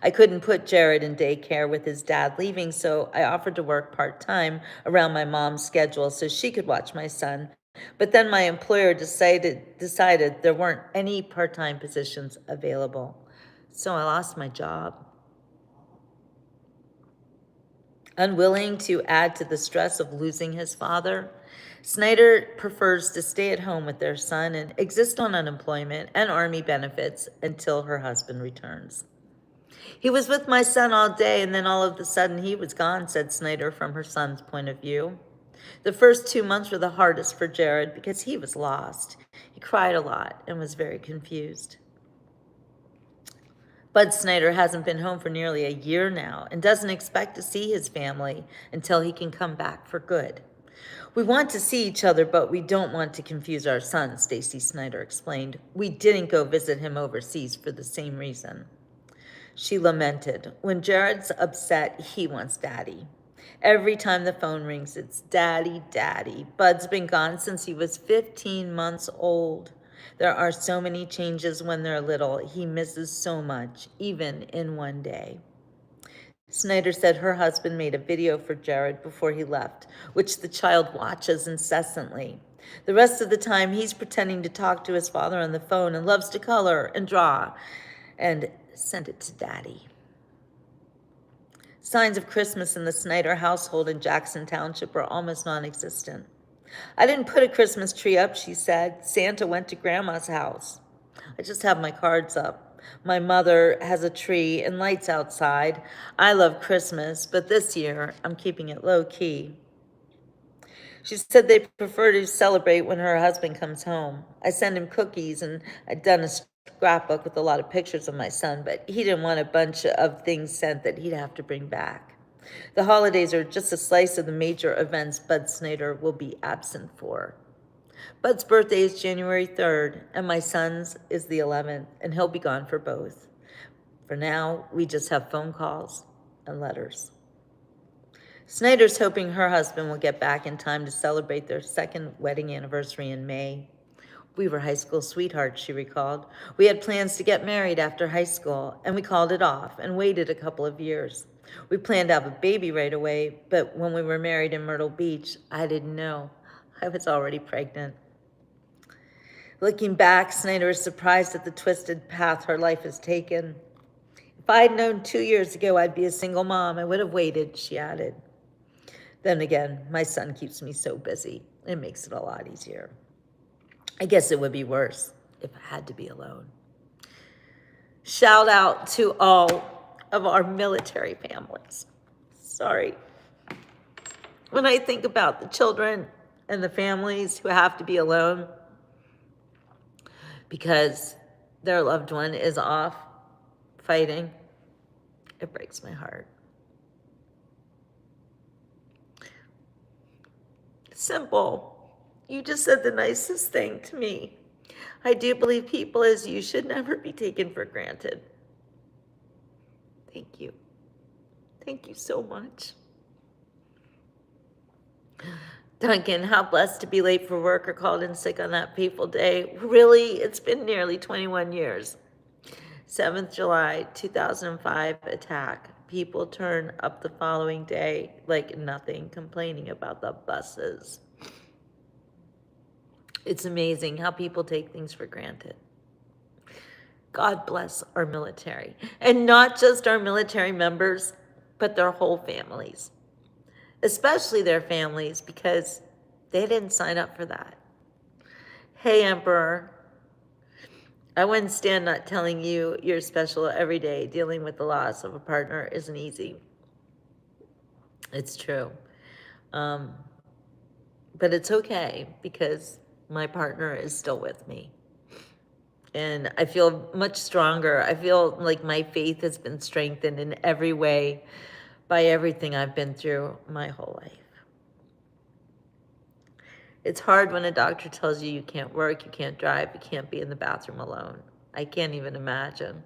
I couldn't put Jared in daycare with his dad leaving, so I offered to work part-time around my mom's schedule so she could watch my son. But then my employer decided there weren't any part-time positions available. So I lost my job. Unwilling to add to the stress of losing his father, Snyder prefers to stay at home with their son and exist on unemployment and Army benefits until her husband returns. He was with my son all day, and then all of a sudden he was gone, said Snyder from her son's point of view. The first 2 months were the hardest for Jared because he was lost. He cried a lot and was very confused. Bud Snyder hasn't been home for nearly a year now and doesn't expect to see his family until he can come back for good. We want to see each other, but we don't want to confuse our son, Stacy Snyder explained. We didn't go visit him overseas for the same reason. She lamented, when Jared's upset, he wants daddy. Every time the phone rings, it's daddy, daddy. Bud's been gone since he was 15 months old. There are so many changes when they're little. He misses so much, even in one day. Snyder said her husband made a video for Jared before he left, which the child watches incessantly. The rest of the time, he's pretending to talk to his father on the phone and loves to color and draw and send it to daddy. Signs of Christmas in the Snyder household in Jackson Township are almost non-existent. I didn't put a Christmas tree up, she said. Santa went to Grandma's house. I just have my cards up. My mother has a tree and lights outside. I love Christmas, but this year I'm keeping it low-key. She said they prefer to celebrate when her husband comes home. I send him cookies, and I'd done a scrapbook with a lot of pictures of my son, but he didn't want a bunch of things sent that he'd have to bring back. The holidays are just a slice of the major events Bud Snyder will be absent for. Bud's birthday is January 3rd, and my son's is the 11th, and he'll be gone for both. For now, we just have phone calls and letters. Snyder's hoping her husband will get back in time to celebrate their second wedding anniversary in May. We were high school sweethearts, she recalled. We had plans to get married after high school, and we called it off and waited a couple of years. We planned to have a baby right away, but when we were married in Myrtle Beach, I didn't know. I was already pregnant. Looking back, Snyder is surprised at the twisted path her life has taken. If I had known 2 years ago I'd be a single mom, I would have waited, she added. Then again, my son keeps me so busy. It makes it a lot easier. I guess it would be worse if I had to be alone. Shout out to all of our military families. Sorry. When I think about the children and the families who have to be alone because their loved one is off fighting, it breaks my heart. Simple. You just said the nicest thing to me. I do believe people as you should never be taken for granted. Thank you. Thank you so much. Duncan, how blessed to be late for work or called in sick on that fateful day. Really, it's been nearly 21 years. 7th July 2005 attack. People turn up the following day like nothing, complaining about the buses. It's amazing how people take things for granted. God bless our military. And not just our military members, but their whole families. Especially their families, because they didn't sign up for that. Hey, Emperor. I wouldn't stand not telling you you're special every day. Dealing with the loss of a partner isn't easy. It's true. But it's okay because my partner is still with me. And I feel much stronger. I feel like my faith has been strengthened in every way by everything I've been through my whole life. It's hard when a doctor tells you you can't work, you can't drive, you can't be in the bathroom alone. I can't even imagine.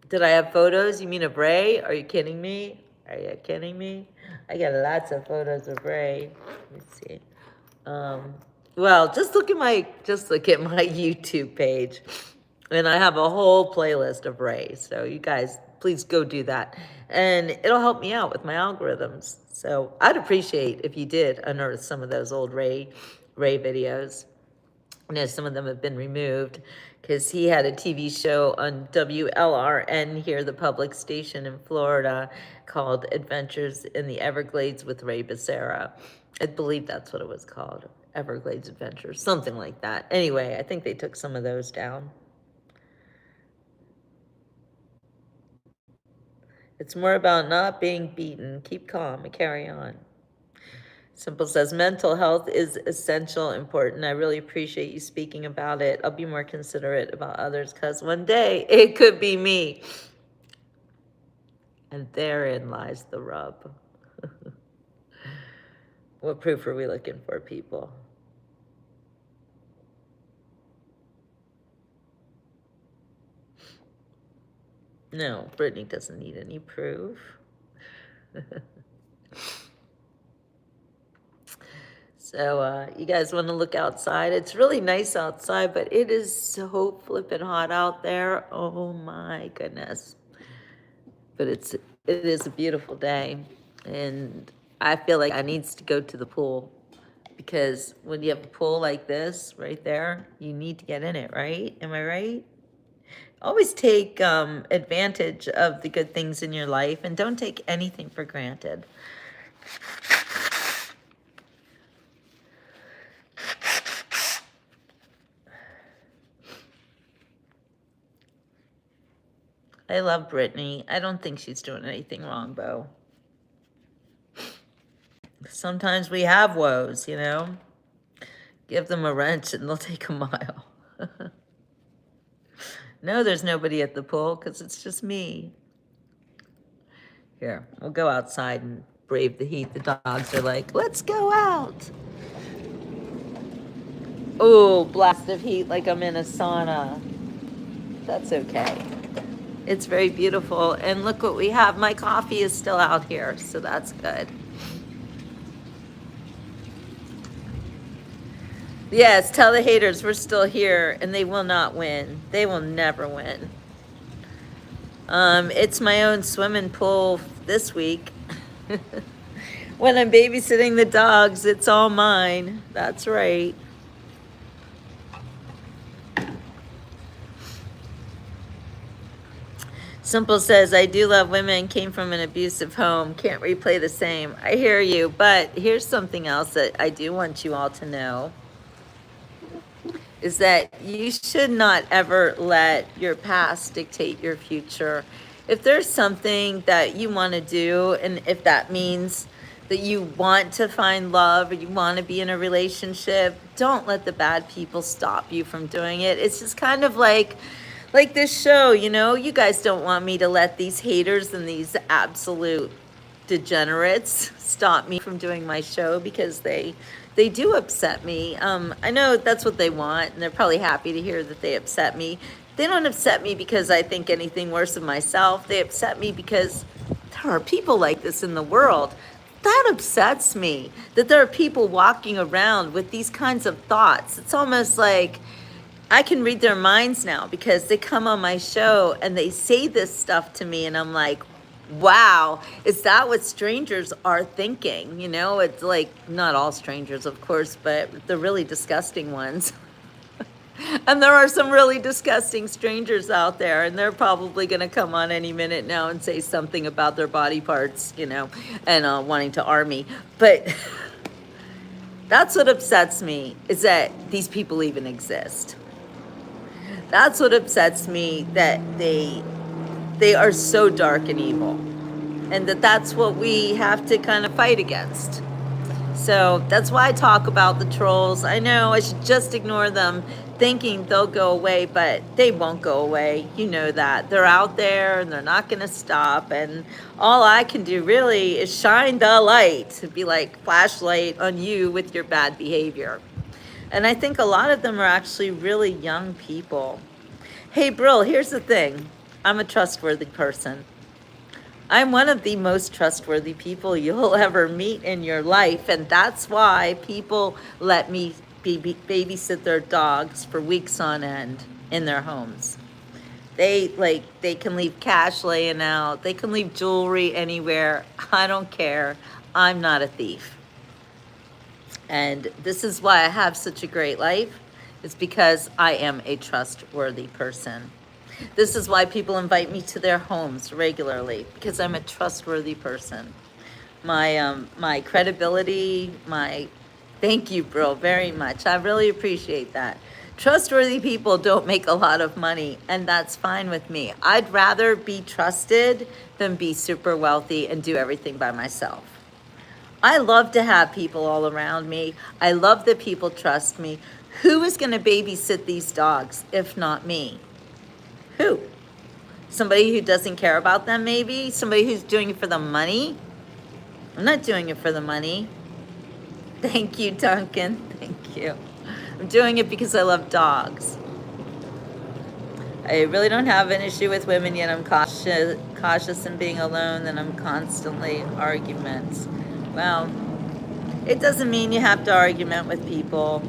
Did I have photos? You mean of Ray? Are you kidding me? Are you kidding me? I got lots of photos of Ray. Let me see. Well, just look at my YouTube page. And I have a whole playlist of Ray. So you guys, please go do that. And it'll help me out with my algorithms. So I'd appreciate if you did unearth some of those old Ray videos. I know some of them have been removed because he had a TV show on WLRN here, the public station in Florida, called Adventures in the Everglades with Ray Becerra. I believe that's what it was called, Everglades Adventures, something like that. Anyway, I think they took some of those down. It's more about not being beaten. Keep calm and carry on. Simple says, mental health is essential, important. I really appreciate you speaking about it. I'll be more considerate about others because one day it could be me. And therein lies the rub. What proof are we looking for, people? No, Brittany doesn't need any proof. So you guys want to look outside? It's really nice outside, but it is so flippin' hot out there. Oh my goodness. But it is a beautiful day. And I feel like I needs to go to the pool because when you have a pool like this right there, you need to get in it, right? Am I right? Always take advantage of the good things in your life and don't take anything for granted. I love Brittany. I don't think she's doing anything wrong, Bo. Sometimes we have woes, you know? Give them a wrench and they'll take a mile. No, there's nobody at the pool because it's just me. Here, we'll go outside and brave the heat. The dogs are like, let's go out. Oh, blast of heat like I'm in a sauna. That's okay. It's very beautiful. And look what we have. My coffee is still out here, so that's good. Yes, tell the haters we're still here and they will not win. They will never win. It's my own swimming pool this week. When I'm babysitting the dogs, it's all mine. That's right. Simple says, I do love women, came from an abusive home, can't replay the same. I hear you, but here's something else that I do want you all to know. is that you should not ever let your past dictate your future. If there's something that you want to do, and if that means that you want to find love or you want to be in a relationship, don't let the bad people stop you from doing it. It's just kind of like this show, you know, you guys don't want me to let these haters and these absolute degenerates stop me from doing my show because they do upset me. I know that's what they want, and they're probably happy to hear that they upset me. They don't upset me because I think anything worse of myself. They upset me because there are people like this in the world. That upsets me, that there are people walking around with these kinds of thoughts. It's almost like I can read their minds now because they come on my show and they say this stuff to me, and I'm like, wow, is that what strangers are thinking? You know, it's like, not all strangers, of course, but the really disgusting ones. And there are some really disgusting strangers out there, and they're probably going to come on any minute now and say something about their body parts, you know, and wanting to arm me. But that's what upsets me, is that these people even exist. That's what upsets me, that they are so dark and evil, and that's what we have to kind of fight against. So that's why I talk about the trolls. I know I should just ignore them, thinking they'll go away, but they won't go away. You know that. They're out there and they're not going to stop. And all I can do really is shine the light, be like flashlight on you with your bad behavior. And I think a lot of them are actually really young people. Hey, Brill, here's the thing. I'm a trustworthy person. I'm one of the most trustworthy people you'll ever meet in your life, and that's why people let me babysit their dogs for weeks on end in their homes. They can leave cash laying out, they can leave jewelry anywhere. I don't care. I'm not a thief. And this is why I have such a great life. It's because I am a trustworthy person. This is why people invite me to their homes regularly, because I'm a trustworthy person. My credibility, thank you, bro, very much. I really appreciate that. Trustworthy people don't make a lot of money, and that's fine with me. I'd rather be trusted than be super wealthy and do everything by myself. I love to have people all around me. I love that people trust me. Who is going to babysit these dogs if not me? Who? Somebody who doesn't care about them, maybe? Somebody who's doing it for the money? I'm not doing it for the money. Thank you, Duncan. Thank you. I'm doing it because I love dogs. I really don't have an issue with women, yet I'm cautious in being alone, and I'm constantly arguments. Well, it doesn't mean you have to argue with people.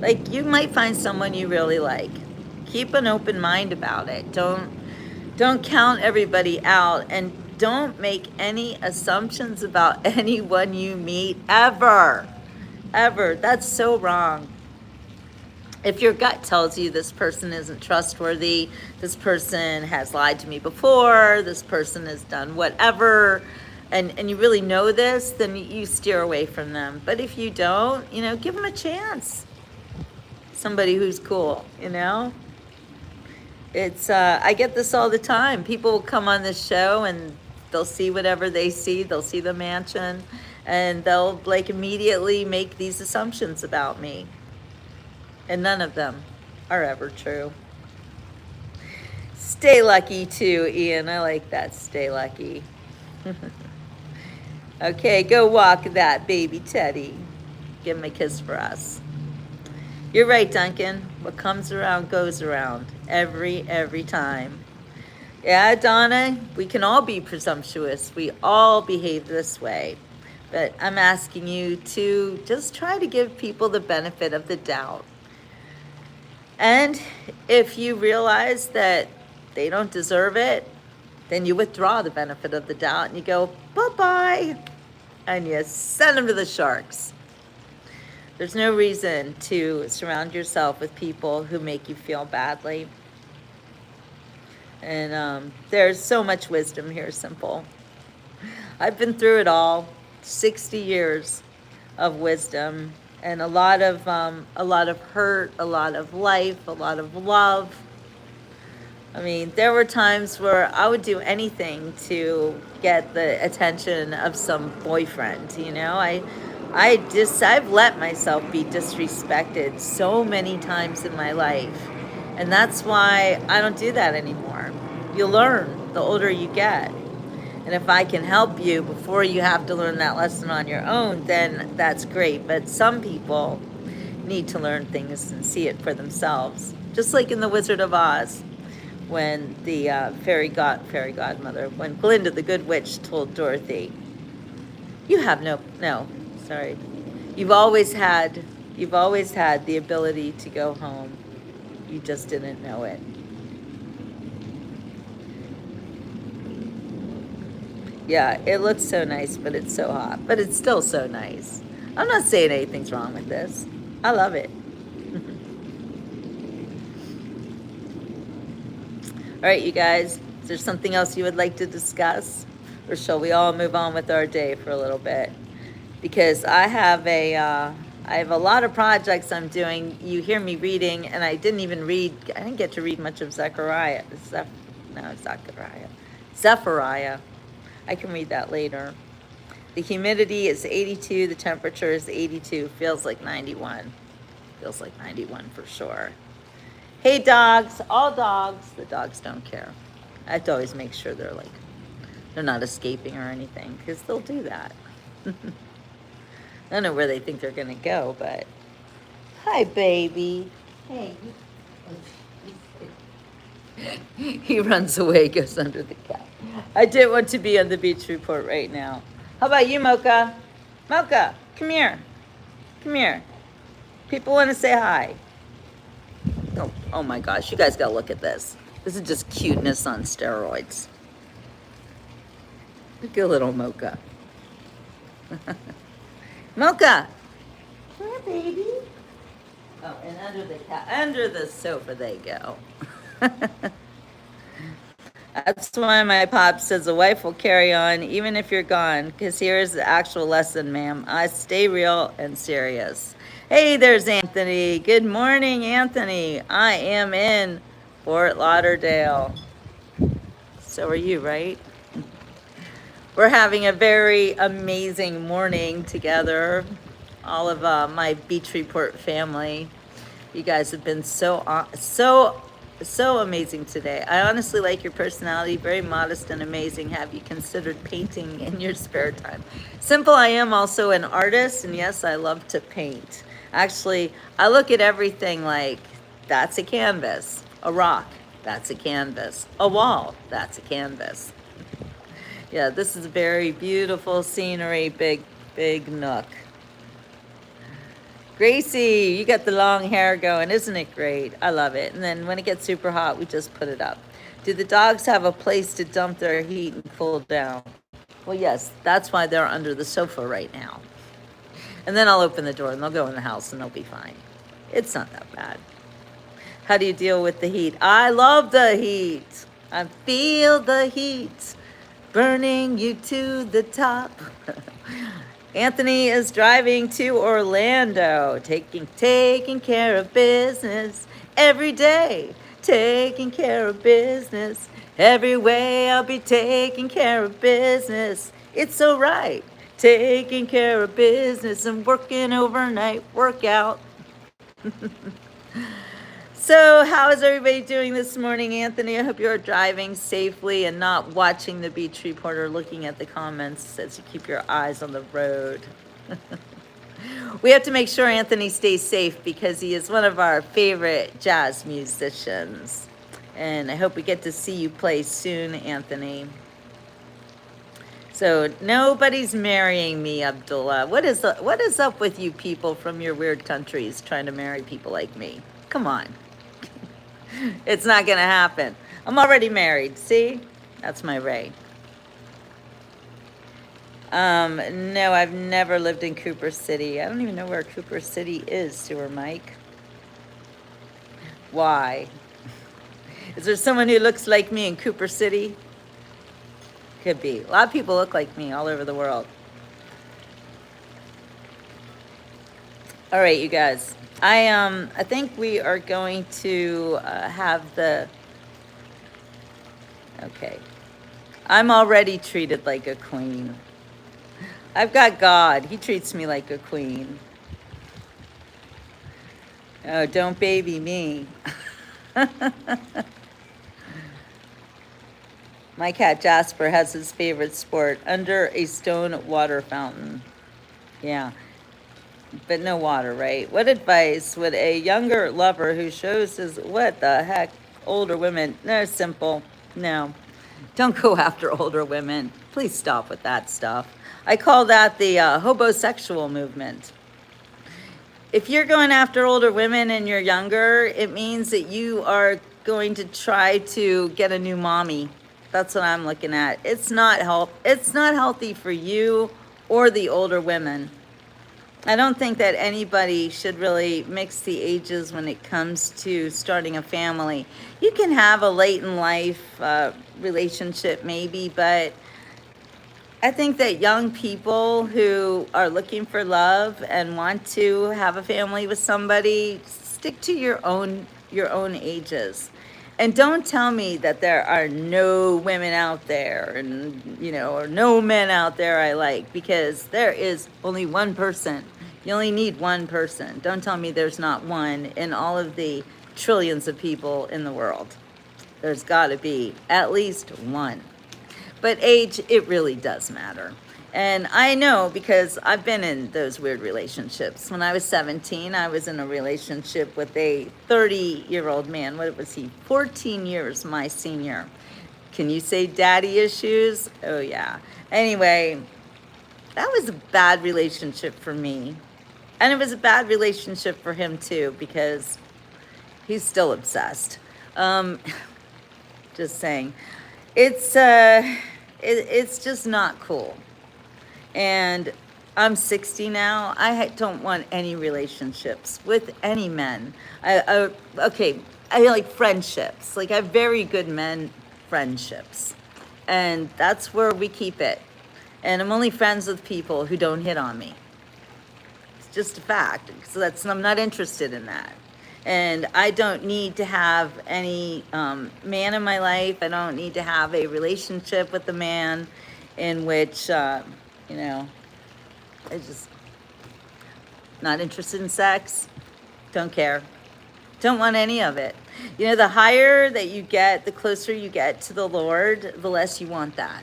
Like, you might find someone you really like. Keep an open mind about it. Don't count everybody out, and don't make any assumptions about anyone you meet ever. Ever. That's so wrong. If your gut tells you this person isn't trustworthy, this person has lied to me before, this person has done whatever, and you really know this, then you steer away from them. But if you don't, you know, give them a chance. Somebody who's cool, you know? It's I get this all the time. People will come on this show and they'll see whatever they see. They'll see the mansion, and they'll like immediately make these assumptions about me. And none of them are ever true. Stay lucky too, Ian. I like that. Stay lucky. Okay, go walk that baby Teddy. Give him a kiss for us. You're right, Duncan. What comes around goes around every time. Yeah, Donna, we can all be presumptuous. We all behave this way. But I'm asking you to just try to give people the benefit of the doubt. And if you realize that they don't deserve it, then you withdraw the benefit of the doubt and you go, bye-bye, and you send them to the sharks. There's no reason to surround yourself with people who make you feel badly. And there's so much wisdom here, Simple. I've been through it all, 60 years of wisdom. and a lot of hurt, a lot of life, a lot of love. I mean, there were times where I would do anything to get the attention of some boyfriend, you know? I've let myself be disrespected so many times in my life. And that's why I don't do that anymore. You learn the older you get. And if I can help you before you have to learn that lesson on your own, then that's great. But some people need to learn things and see it for themselves. Just like in The Wizard of Oz, when the fairy godmother, when Glinda the Good Witch told Dorothy, "You have no, sorry, you've always had the ability to go home. You just didn't know it." Yeah, it looks so nice, but it's so hot. But it's still so nice. I'm not saying anything's wrong with this. I love it. All right, you guys, is there something else you would like to discuss? Or shall we all move on with our day for a little bit? Because I have a lot of projects I'm doing. You hear me reading, and I didn't get to read much of Zechariah. Zechariah. Zephaniah. I can read that later. The humidity is 82, the temperature is 82, feels like 91. Feels like 91 for sure. Hey dogs, all dogs. The dogs don't care. I have to always make sure they're not escaping or anything, because they'll do that. I don't know where they think they're gonna go, but hi baby. Hey. He runs away, goes under the couch. I didn't want to be on the beach report right now. How about you, Mocha? Mocha, come here. Come here. People want to say hi. Oh my gosh, you guys gotta look at this. This is just cuteness on steroids. Look at little Mocha. Mocha! Come here, baby. Oh, and under the sofa they go. That's why my pop says a wife will carry on even if you're gone, because here's the actual lesson, ma'am. I stay real and serious. Hey, there's Anthony. Good morning, Anthony. I am in Fort Lauderdale. So are you, right? We're having a very amazing morning together. All of my Beach Report family. You guys have been so amazing today. I honestly like your personality, very modest and amazing. Have you considered painting in your spare time? Simple, I am also an artist, and yes, I love to paint. Actually, I look at everything like, that's a canvas. A rock, that's a canvas. A wall, that's a canvas. Yeah, this is very beautiful scenery, big nook. Gracie, you got the long hair going. Isn't it great? I love it. And then when it gets super hot, we just put it up. Do the dogs have a place to dump their heat and cool down? Well, yes, that's why they're under the sofa right now. And then I'll open the door and they'll go in the house and they'll be fine. It's not that bad. How do you deal with the heat? I love the heat. I feel the heat burning you to the top. Anthony is driving to Orlando, taking care of business every day. Taking care of business every way. I'll be taking care of business. It's so right. Taking care of business and working overnight workout. So how is everybody doing this morning, Anthony? I hope you're driving safely and not watching the Beach Report or looking at the comments as you keep your eyes on the road. We have to make sure Anthony stays safe because he is one of our favorite jazz musicians. And I hope we get to see you play soon, Anthony. So nobody's marrying me, Abdullah. What is up with you people from your weird countries trying to marry people like me? Come on. It's not going to happen. I'm already married. See? That's my Ray. No, I've never lived in Cooper City. I don't even know where Cooper City is, Sewer Mike. Why? Is there someone who looks like me in Cooper City? Could be. A lot of people look like me all over the world. All right, you guys. I think we are going to have the. Okay. I'm already treated like a queen. I've got God. He treats me like a queen. Oh, don't baby me. My cat Jasper has his favorite sport, under a stone water fountain. Yeah, but no water, right? What advice would a younger lover who shows his, what the heck, older women? No, simple. No, don't go after older women. Please stop with that stuff. I call that the hobosexual movement. If you're going after older women and you're younger, it means that you are going to try to get a new mommy. That's what I'm looking at. It's not healthy for you or the older women. I don't think that anybody should really mix the ages when it comes to starting a family. You can have a late in life relationship maybe, but I think that young people who are looking for love and want to have a family with somebody, stick to your own ages. And don't tell me that there are no women out there and, or no men out there I like, because there is only one person. You only need one person. Don't tell me there's not one in all of the trillions of people in the world. There's got to be at least one. But age, it really does matter. And I know because I've been in those weird relationships. When I was 17, I was in a relationship with a 30-year-old man. What was he? 14 years my senior. Can you say daddy issues? Oh, yeah. Anyway, that was a bad relationship for me. And it was a bad relationship for him, too, because he's still obsessed. Just saying. It's just not cool. And I'm 60 now. I don't want any relationships with any men. Okay, I like friendships. Like, I have very good men friendships. And that's where we keep it. And I'm only friends with people who don't hit on me. It's just a fact. So I'm not interested in that. And I don't need to have any man in my life. I don't need to have a relationship with a man in which, I just not interested in sex. Don't care. Don't want any of it. The higher that you get, the closer you get to the Lord, the less you want that.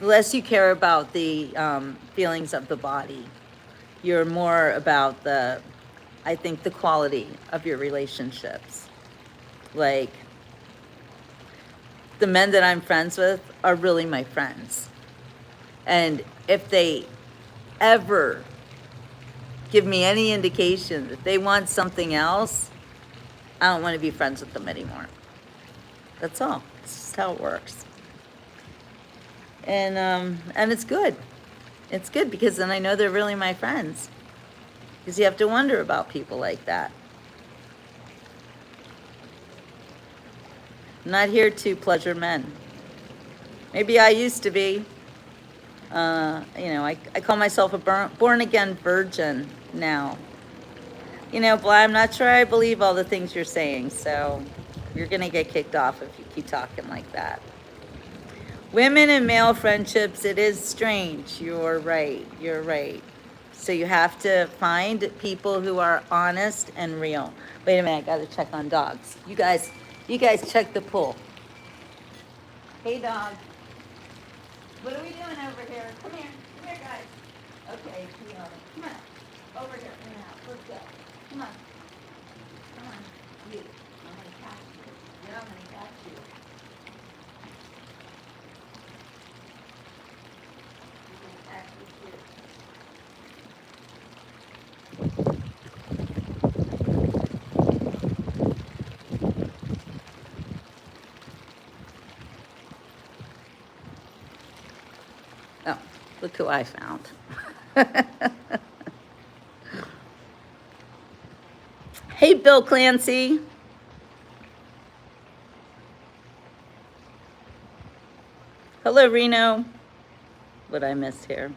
The less you care about the feelings of the body. You're more about I think the quality of your relationships. Like, the men that I'm friends with are really my friends. And if they ever give me any indication that they want something else, I don't want to be friends with them anymore. That's all. It's just how it works. And it's good. It's good because then I know they're really my friends. Because you have to wonder about people like that. I'm not here to pleasure men. Maybe I used to be. I call myself a born-again virgin now. But I'm not sure I believe all the things you're saying, so you're going to get kicked off if you keep talking like that. Women and male friendships, it is strange. You're right. You're right. So you have to find people who are honest and real. Wait a minute, I gotta check on dogs. You guys check the pool. Hey, dog. What are we doing over here? Come here, guys. Okay, come on. Over here, in the house. Let's go. Come on. You. I'm gonna catch you. Yeah, I'm gonna catch you. Oh, look who I found. Hey, Bill Clancy. Hello, Reno. What I missed here.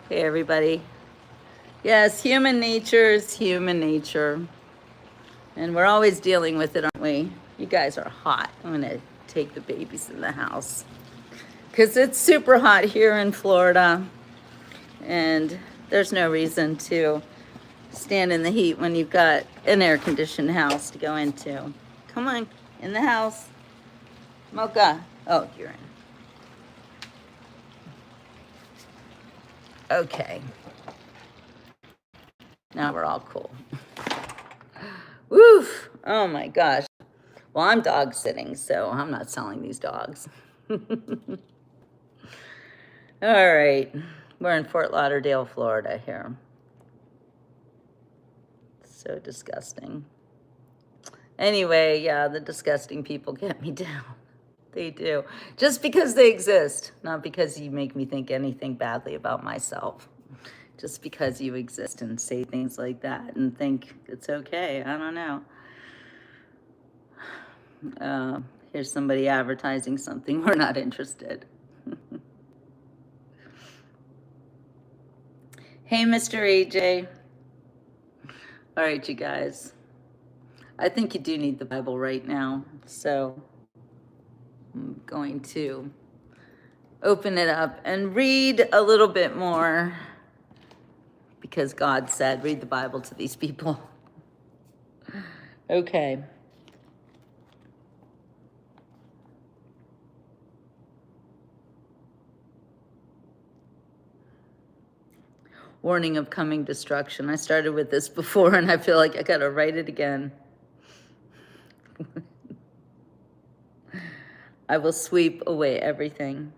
Hey, everybody. Yes, human nature is human nature. And we're always dealing with it, aren't we? You guys are hot. I'm going to take the babies in the house. Because it's super hot here in Florida. And there's no reason to stand in the heat when you've got an air-conditioned house to go into. Come on, in the house. Mocha. Oh, you're in. Okay. Now we're all cool. Woof! Oh my gosh. Well, I'm dog sitting, so I'm not selling these dogs. All right. We're in Fort Lauderdale, Florida here. So disgusting. Anyway, yeah, the disgusting people get me down. They do. Just because they exist, not because you make me think anything badly about myself. Just because you exist and say things like that and think it's okay. I don't know. Here's somebody advertising something. We're not interested. Hey, Mr. AJ. All right, you guys. I think you do need the Bible right now. So I'm going to open it up and read a little bit more because God said, read the Bible to these people. Okay. Warning of coming destruction. I started with this before and I feel like I gotta write it again. I will sweep away everything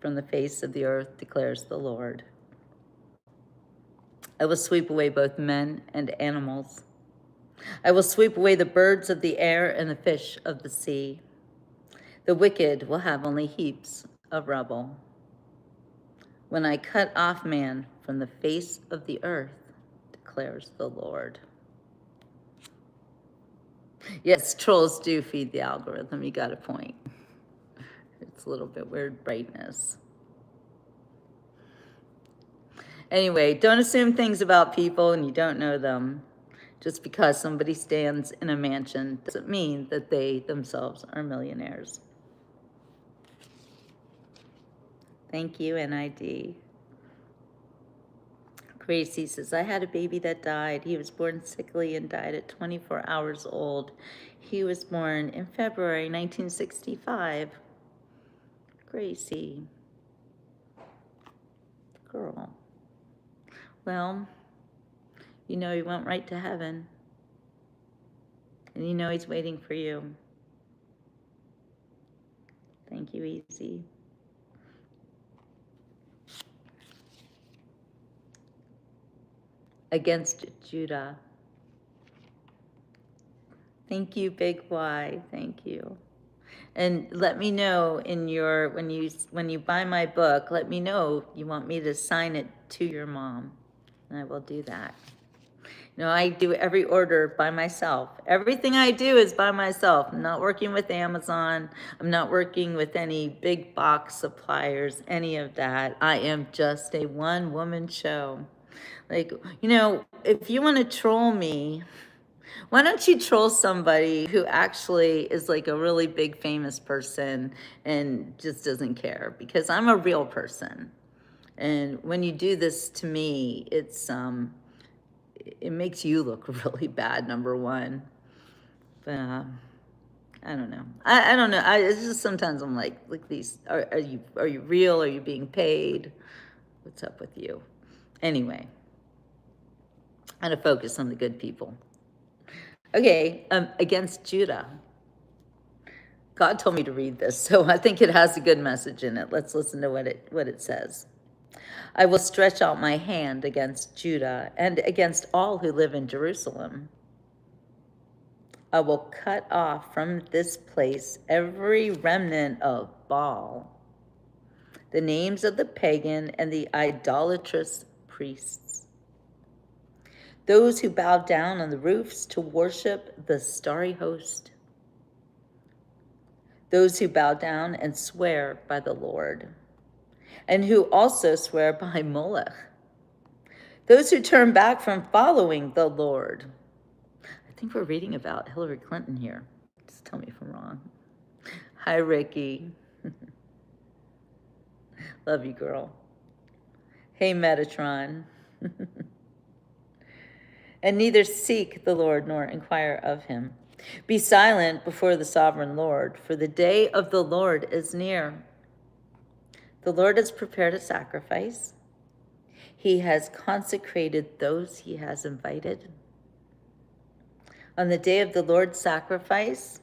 from the face of the earth, declares the Lord. I will sweep away both men and animals. I will sweep away the birds of the air and the fish of the sea. The wicked will have only heaps of rubble. When I cut off man from the face of the earth, declares the Lord. Yes, trolls do feed the algorithm. You got a point. It's a little bit weird brightness. Anyway, don't assume things about people and you don't know them. Just because somebody stands in a mansion doesn't mean that they themselves are millionaires. Thank you, NID. Gracie says, I had a baby that died. He was born sickly and died at 24 hours old. He was born in February 1965. Gracie. Girl. Well, you know he went right to heaven. And you know he's waiting for you. Thank you, Easy. Against Judah. Thank you, Big Y. Thank you. And let me know in your when you buy my book, let me know you want me to sign it to your mom. And I will do that. You know, I do every order by myself. Everything I do is by myself. I'm not working with Amazon. I'm not working with any big box suppliers, any of that. I am just a one-woman show. Like, you know, if you want to troll me, why don't you troll somebody who actually is like a really big famous person and just doesn't care? Because I'm a real person. And when you do this to me, it makes you look really bad, number one. But I don't know. I don't know. It's just sometimes I'm like these, are you real? Are you being paid? What's up with you? Anyway, I'm gonna focus on the good people. Okay, against Judah. God told me to read this, so I think it has a good message in it. Let's listen to what it says. I will stretch out my hand against Judah and against all who live in Jerusalem. I will cut off from this place every remnant of Baal, the names of the pagan and the idolatrous priests, those who bow down on the roofs to worship the starry host, those who bow down and swear by the Lord, and who also swear by Molech, Those who turn back from following the Lord. I think we're reading about Hillary Clinton here. Just tell me if I'm wrong. Hi, Ricky. Love you, girl. Hey, Metatron. And neither seek the Lord nor inquire of him. Be silent before the sovereign Lord, for the day of the Lord is near. The Lord has prepared a sacrifice. He has consecrated those he has invited. On the day of the Lord's sacrifice,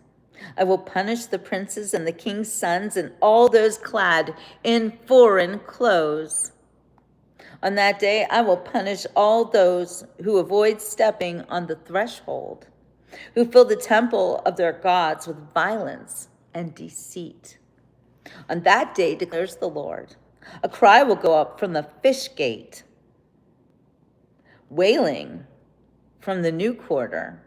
I will punish the princes and the king's sons and all those clad in foreign clothes. On that day, I will punish all those who avoid stepping on the threshold, who fill the temple of their gods with violence and deceit. On that day, declares the Lord, a cry will go up from the fish gate, wailing from the new quarter,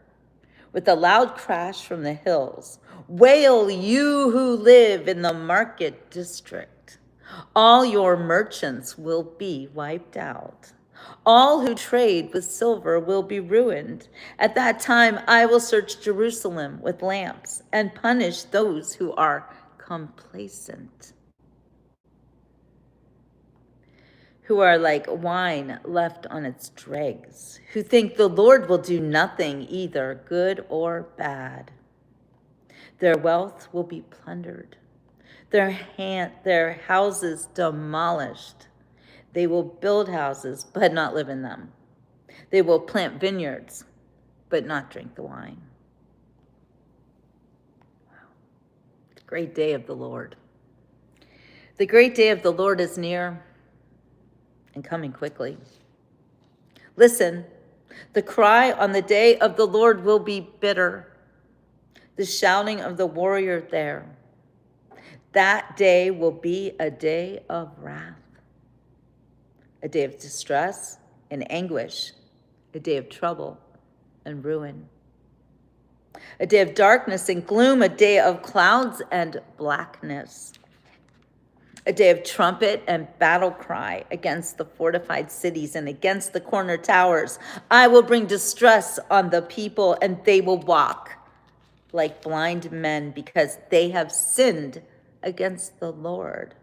with a loud crash from the hills. Wail, you who live in the market district. All your merchants will be wiped out. All who trade with silver will be ruined. At that time, I will search Jerusalem with lamps and punish those who are complacent, who are like wine left on its dregs, who think the Lord will do nothing, either good or bad. Their wealth will be plundered, their houses demolished. They will build houses, but not live in them. They will plant vineyards, but not drink the wine. Wow. The great day of the Lord. The great day of the Lord is near and coming quickly. Listen, the cry on the day of the Lord will be bitter, the shouting of the warrior there. That day will be a day of wrath, a day of distress and anguish, a day of trouble and ruin, a day of darkness and gloom, a day of clouds and blackness, a day of trumpet and battle cry against the fortified cities and against the corner towers. I will bring distress on the people, and they will walk like blind men because they have sinned against the Lord.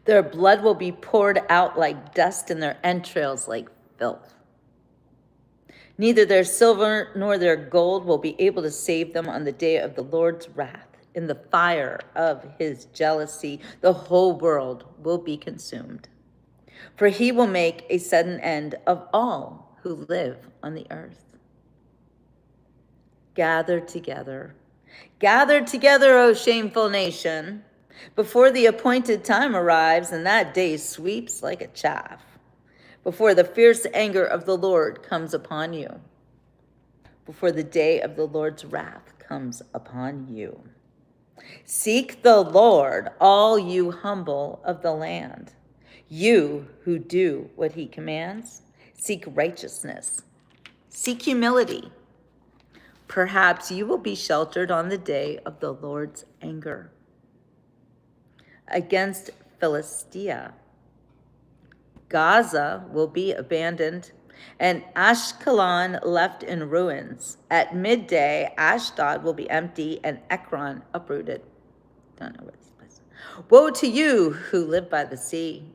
Their blood will be poured out like dust, and their entrails like filth. Neither their silver nor their gold will be able to save them on the day of the Lord's wrath. In the fire of his jealousy, the whole world will be consumed. For he will make a sudden end of all who live on the earth. Gather together, O shameful nation, before the appointed time arrives and that day sweeps like a chaff, before the fierce anger of the Lord comes upon you, before the day of the Lord's wrath comes upon you. Seek the Lord, all you humble of the land, you who do what he commands. Seek righteousness, seek humility. Perhaps you will be sheltered on the day of the Lord's anger. Against Philistia, Gaza will be abandoned, and Ashkelon left in ruins. At midday, Ashdod will be empty, and Ekron uprooted. Don't know what this place. Woe to you who live by the sea.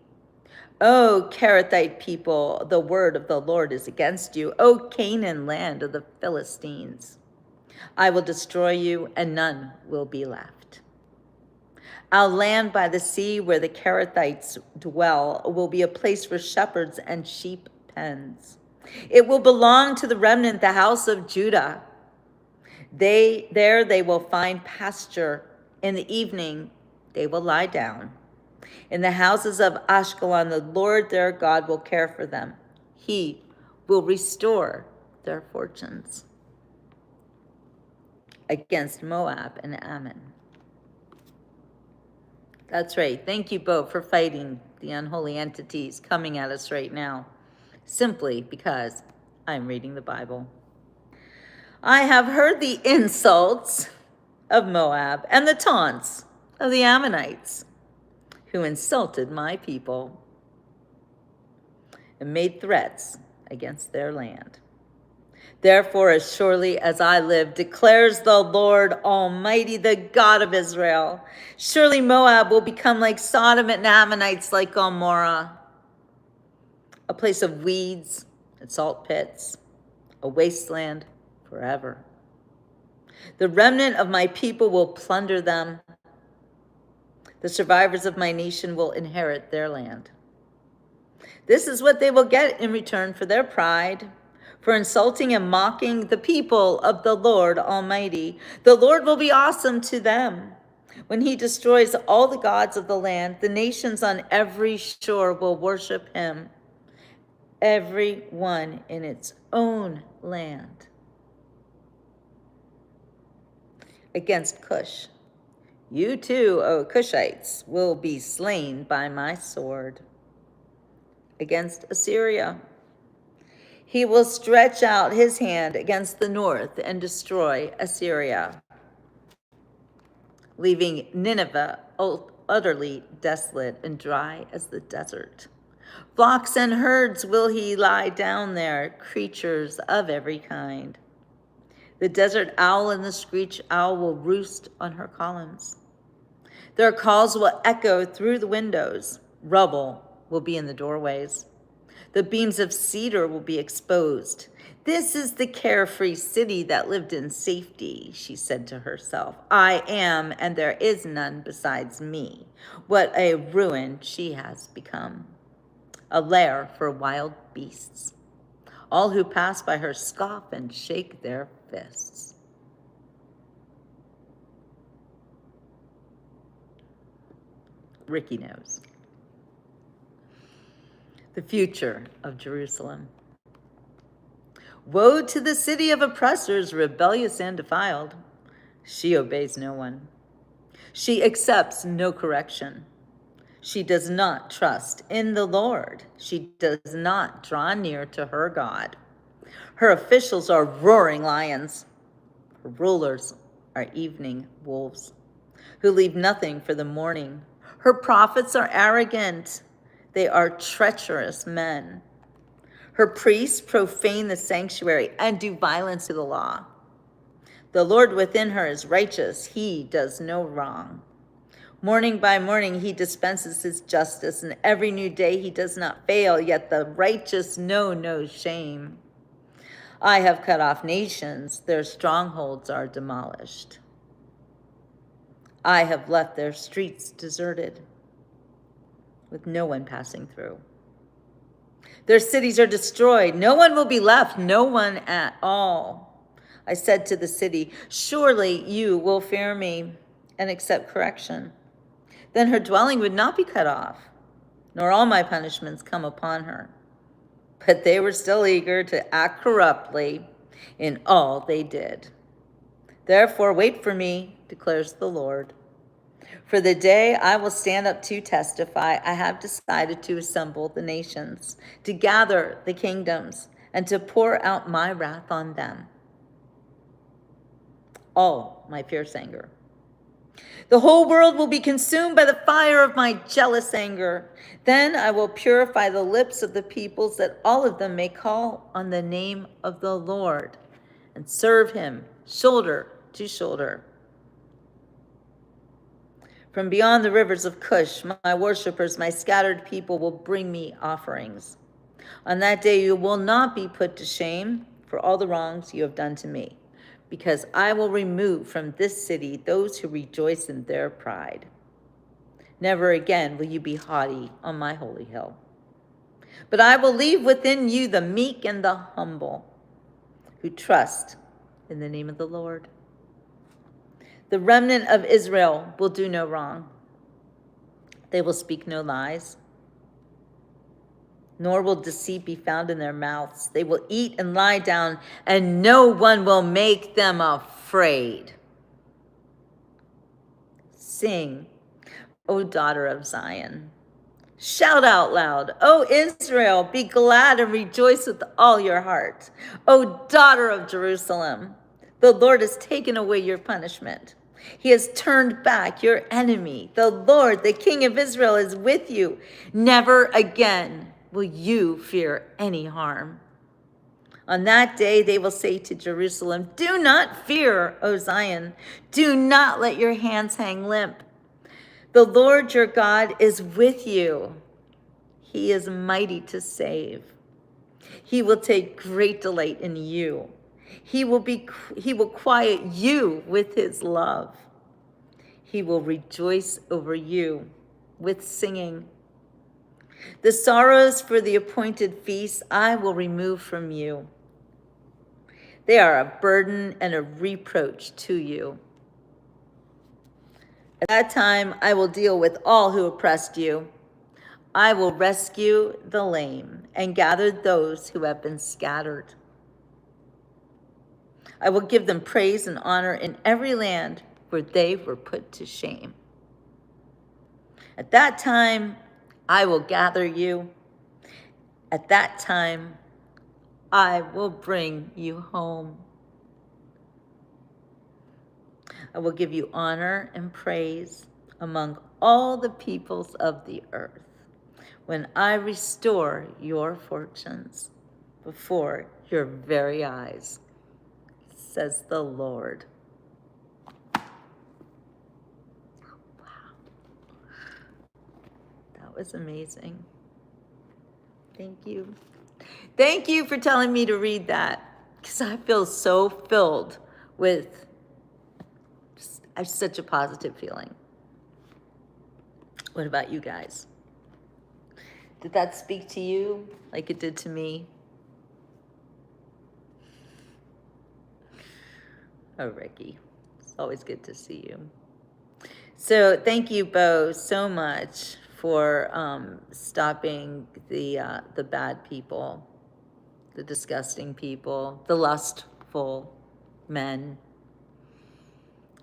O Kerethite people, the word of the Lord is against you. O Canaan land of the Philistines, I will destroy you, and none will be left. Our land by the sea where the Kerethites dwell will be a place for shepherds and sheep pens. It will belong to the remnant, the house of Judah. They will find pasture. In the evening, they will lie down. In the houses of Ashkelon, the Lord their God will care for them. He will restore their fortunes. Against Moab and Ammon. That's right. Thank you, Bo, for fighting the unholy entities coming at us right now, simply because I'm reading the Bible. I have heard the insults of Moab and the taunts of the Ammonites who insulted my people. and made threats against their land. Therefore, as surely as I live, declares the Lord Almighty, the God of Israel, surely Moab will become like Sodom and Ammonites like Gomorrah, a place of weeds and salt pits, a wasteland forever. The remnant of my people will plunder them. The survivors of my nation will inherit their land. This is what they will get in return for their pride, for insulting and mocking the people of the Lord Almighty. The Lord will be awesome to them. When he destroys all the gods of the land, the nations on every shore will worship him, every one in its own land. Against Cush, you too, O Cushites, will be slain by my sword. Against Assyria, he will stretch out his hand against the north and destroy Assyria, leaving Nineveh utterly desolate and dry as the desert. Flocks and herds will he lie down there, creatures of every kind. The desert owl and the screech owl will roost on her columns. Their calls will echo through the windows. Rubble will be in the doorways. The beams of cedar will be exposed. This is the carefree city that lived in safety, she said to herself. I am, and there is none besides me. What a ruin she has become, a lair for wild beasts. All who pass by her scoff and shake their fists. Ricky knows. The future of Jerusalem. Woe to the city of oppressors, rebellious and defiled. She obeys no one. She accepts no correction. She does not trust in the Lord. She does not draw near to her God. Her officials are roaring lions. Her rulers are evening wolves, who leave nothing for the morning. Her prophets are arrogant. They are treacherous men. Her priests profane the sanctuary and do violence to the law. The Lord within her is righteous. He does no wrong. Morning by morning he dispenses his justice, and every new day he does not fail, yet the righteous know no shame. I have cut off nations. Their strongholds are demolished. I have left their streets deserted, with no one passing through. Their cities are destroyed. No one will be left, no one at all. I said to the city, surely you will fear me and accept correction. Then her dwelling would not be cut off, nor all my punishments come upon her. But they were still eager to act corruptly in all they did. Therefore, wait for me, declares the Lord. For the day I will stand up to testify, I have decided to assemble the nations, to gather the kingdoms, and to pour out my wrath on them. All my fierce anger. The whole world will be consumed by the fire of my jealous anger. Then I will purify the lips of the peoples, that all of them may call on the name of the Lord and serve him shoulder to shoulder. From beyond the rivers of Cush, my worshipers, my scattered people, will bring me offerings. On that day you will not be put to shame for all the wrongs you have done to me, because I will remove from this city those who rejoice in their pride. Never again will you be haughty on my holy hill. But I will leave within you the meek and the humble, who trust in the name of the Lord. The remnant of Israel will do no wrong. They will speak no lies, nor will deceit be found in their mouths. They will eat and lie down, and no one will make them afraid. Sing, O daughter of Zion. Shout out loud, O Israel, be glad and rejoice with all your heart. O daughter of Jerusalem, the Lord has taken away your punishment. He has turned back your enemy. The Lord, the King of Israel, is with you. Never again will you fear any harm. On that day, they will say to Jerusalem, do not fear, O Zion. Do not let your hands hang limp. The Lord your God is with you. He is mighty to save. He will take great delight in you. He will quiet you with his love. He will rejoice over you with singing. The sorrows for the appointed feast I will remove from you. They are a burden and a reproach to you. At that time, I will deal with all who oppressed you. I will rescue the lame and gather those who have been scattered. I will give them praise and honor in every land where they were put to shame. At that time, I will gather you. At that time, I will bring you home. I will give you honor and praise among all the peoples of the earth when I restore your fortunes before your very eyes, says the Lord. Wow. That was amazing. Thank you. Thank you for telling me to read that, because I feel so filled with I have such a positive feeling. What about you guys? Did that speak to you like it did to me? Oh, Ricky, it's always good to see you. So thank you, Bo, so much for stopping the bad people, the disgusting people, the lustful men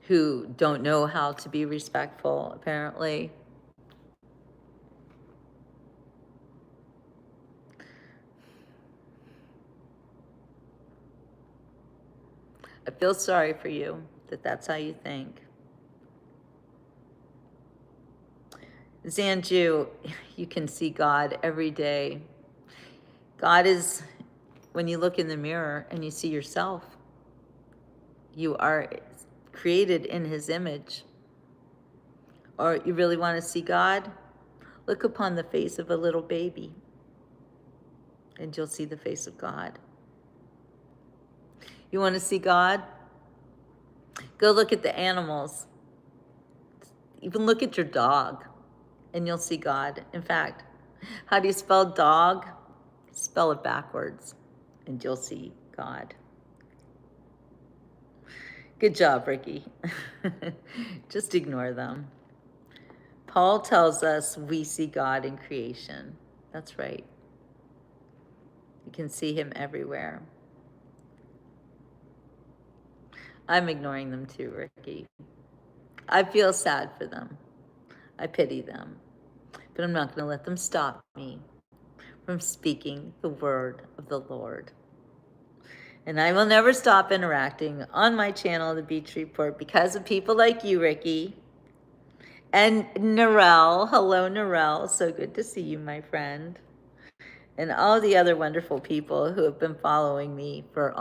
who don't know how to be respectful, apparently. I feel sorry for you that that's how you think. Zanju, you can see God every day. God is, when you look in the mirror and you see yourself, you are created in his image. Or you really want to see God? Look upon the face of a little baby and you'll see the face of God. You want to see God? Go look at the animals. Even look at your dog and you'll see God. In fact, how do you spell dog? Spell it backwards and you'll see God. Good job, Ricky. Just ignore them. Paul tells us we see God in creation. That's right. You can see him everywhere. I'm ignoring them too, Ricky. I feel sad for them. I pity them. But I'm not going to let them stop me from speaking the word of the Lord. And I will never stop interacting on my channel, The Beach Report, because of people like you, Ricky. And Narelle. Hello, Narelle. So good to see you, my friend. And all the other wonderful people who have been following me for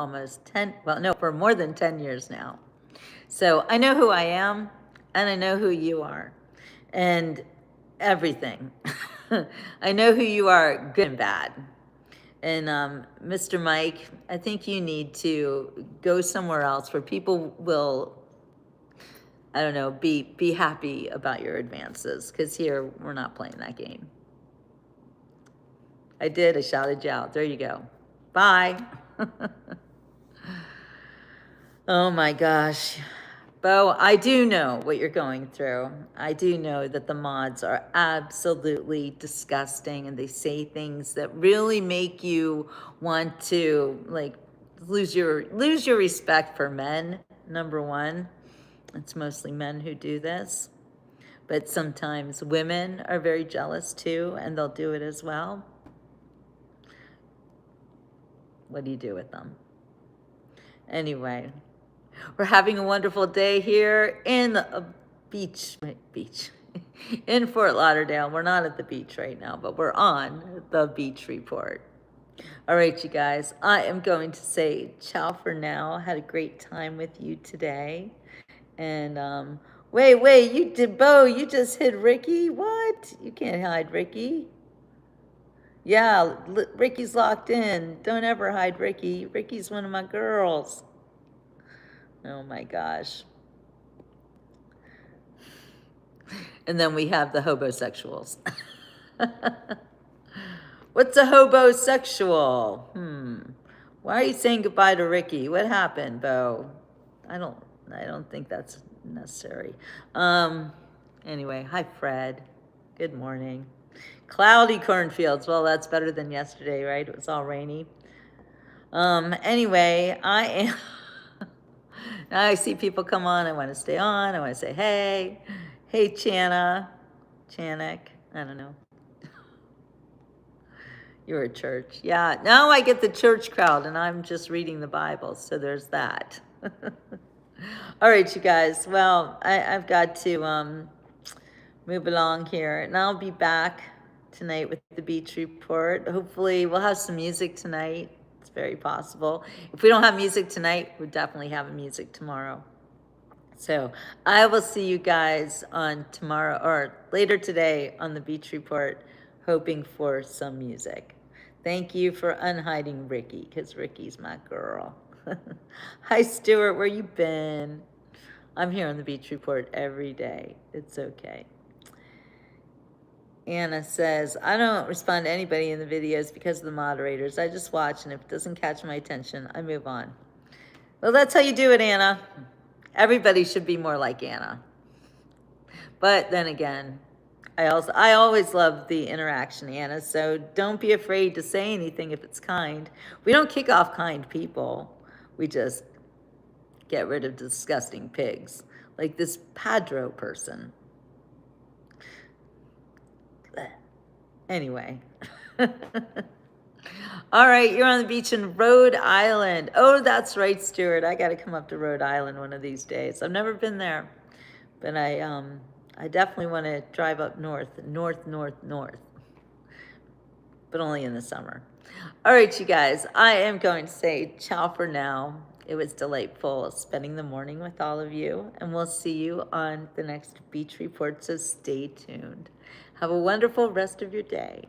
for more than 10 years now. So I know who I am, and I know who you are, and everything. I know who you are, good and bad. And Mr. Mike, I think you need to go somewhere else where people will, I don't know, be happy about your advances, because here we're not playing that game. I did, I shouted you out. There you go. Bye. Oh my gosh. Bo, I do know what you're going through. I do know that the mods are absolutely disgusting and they say things that really make you want to like lose your respect for men, number one. It's mostly men who do this. But sometimes women are very jealous too, and they'll do it as well. What do you do with them? Anyway, we're having a wonderful day here in the beach in Fort Lauderdale. We're not at the beach right now, but we're on the beach report. All right, you guys, I am going to say ciao for now. Had a great time with you today. And wait, you did, Bo, you just hit Ricky? What? You can't hide Ricky. Yeah, Ricky's locked in. Don't ever hide Ricky. Ricky's one of my girls. Oh my gosh. And then we have the hobosexuals. What's a hobosexual? Why are you saying goodbye to Ricky? What happened, Bo? I don't think that's necessary. Anyway, hi Fred. Good morning. Cloudy cornfields. Well, that's better than yesterday, right? It was all rainy. Anyway, I am now I see people come on. I want to stay on. I want to say hey. Hey Chanik. I don't know. You're at church. Yeah, now I get the church crowd and I'm just reading the Bible, so there's that. All right, you guys. Well, I've got to move along here, and I'll be back tonight with the beach report. Hopefully, we'll have some music tonight. It's very possible. If we don't have music tonight, we'll definitely have music tomorrow. So I will see you guys on tomorrow or later today on the beach report, hoping for some music. Thank you for unhiding Ricky, because Ricky's my girl. Hi, Stuart, where you been? I'm here on the beach report every day. It's okay. Anna says, I don't respond to anybody in the videos because of the moderators. I just watch, and if it doesn't catch my attention, I move on. Well, that's how you do it, Anna. Everybody should be more like Anna. But then again, I always love the interaction, Anna, so don't be afraid to say anything if it's kind. We don't kick off kind people. We just get rid of disgusting pigs, like this Padro person. Anyway. All right, you're on the beach in Rhode Island. Oh, that's right, Stuart. I got to come up to Rhode Island one of these days. I've never been there, but I definitely want to drive up north, but only in the summer. All right, you guys, I am going to say ciao for now. It was delightful spending the morning with all of you, and we'll see you on the next beach report, so stay tuned. Have a wonderful rest of your day.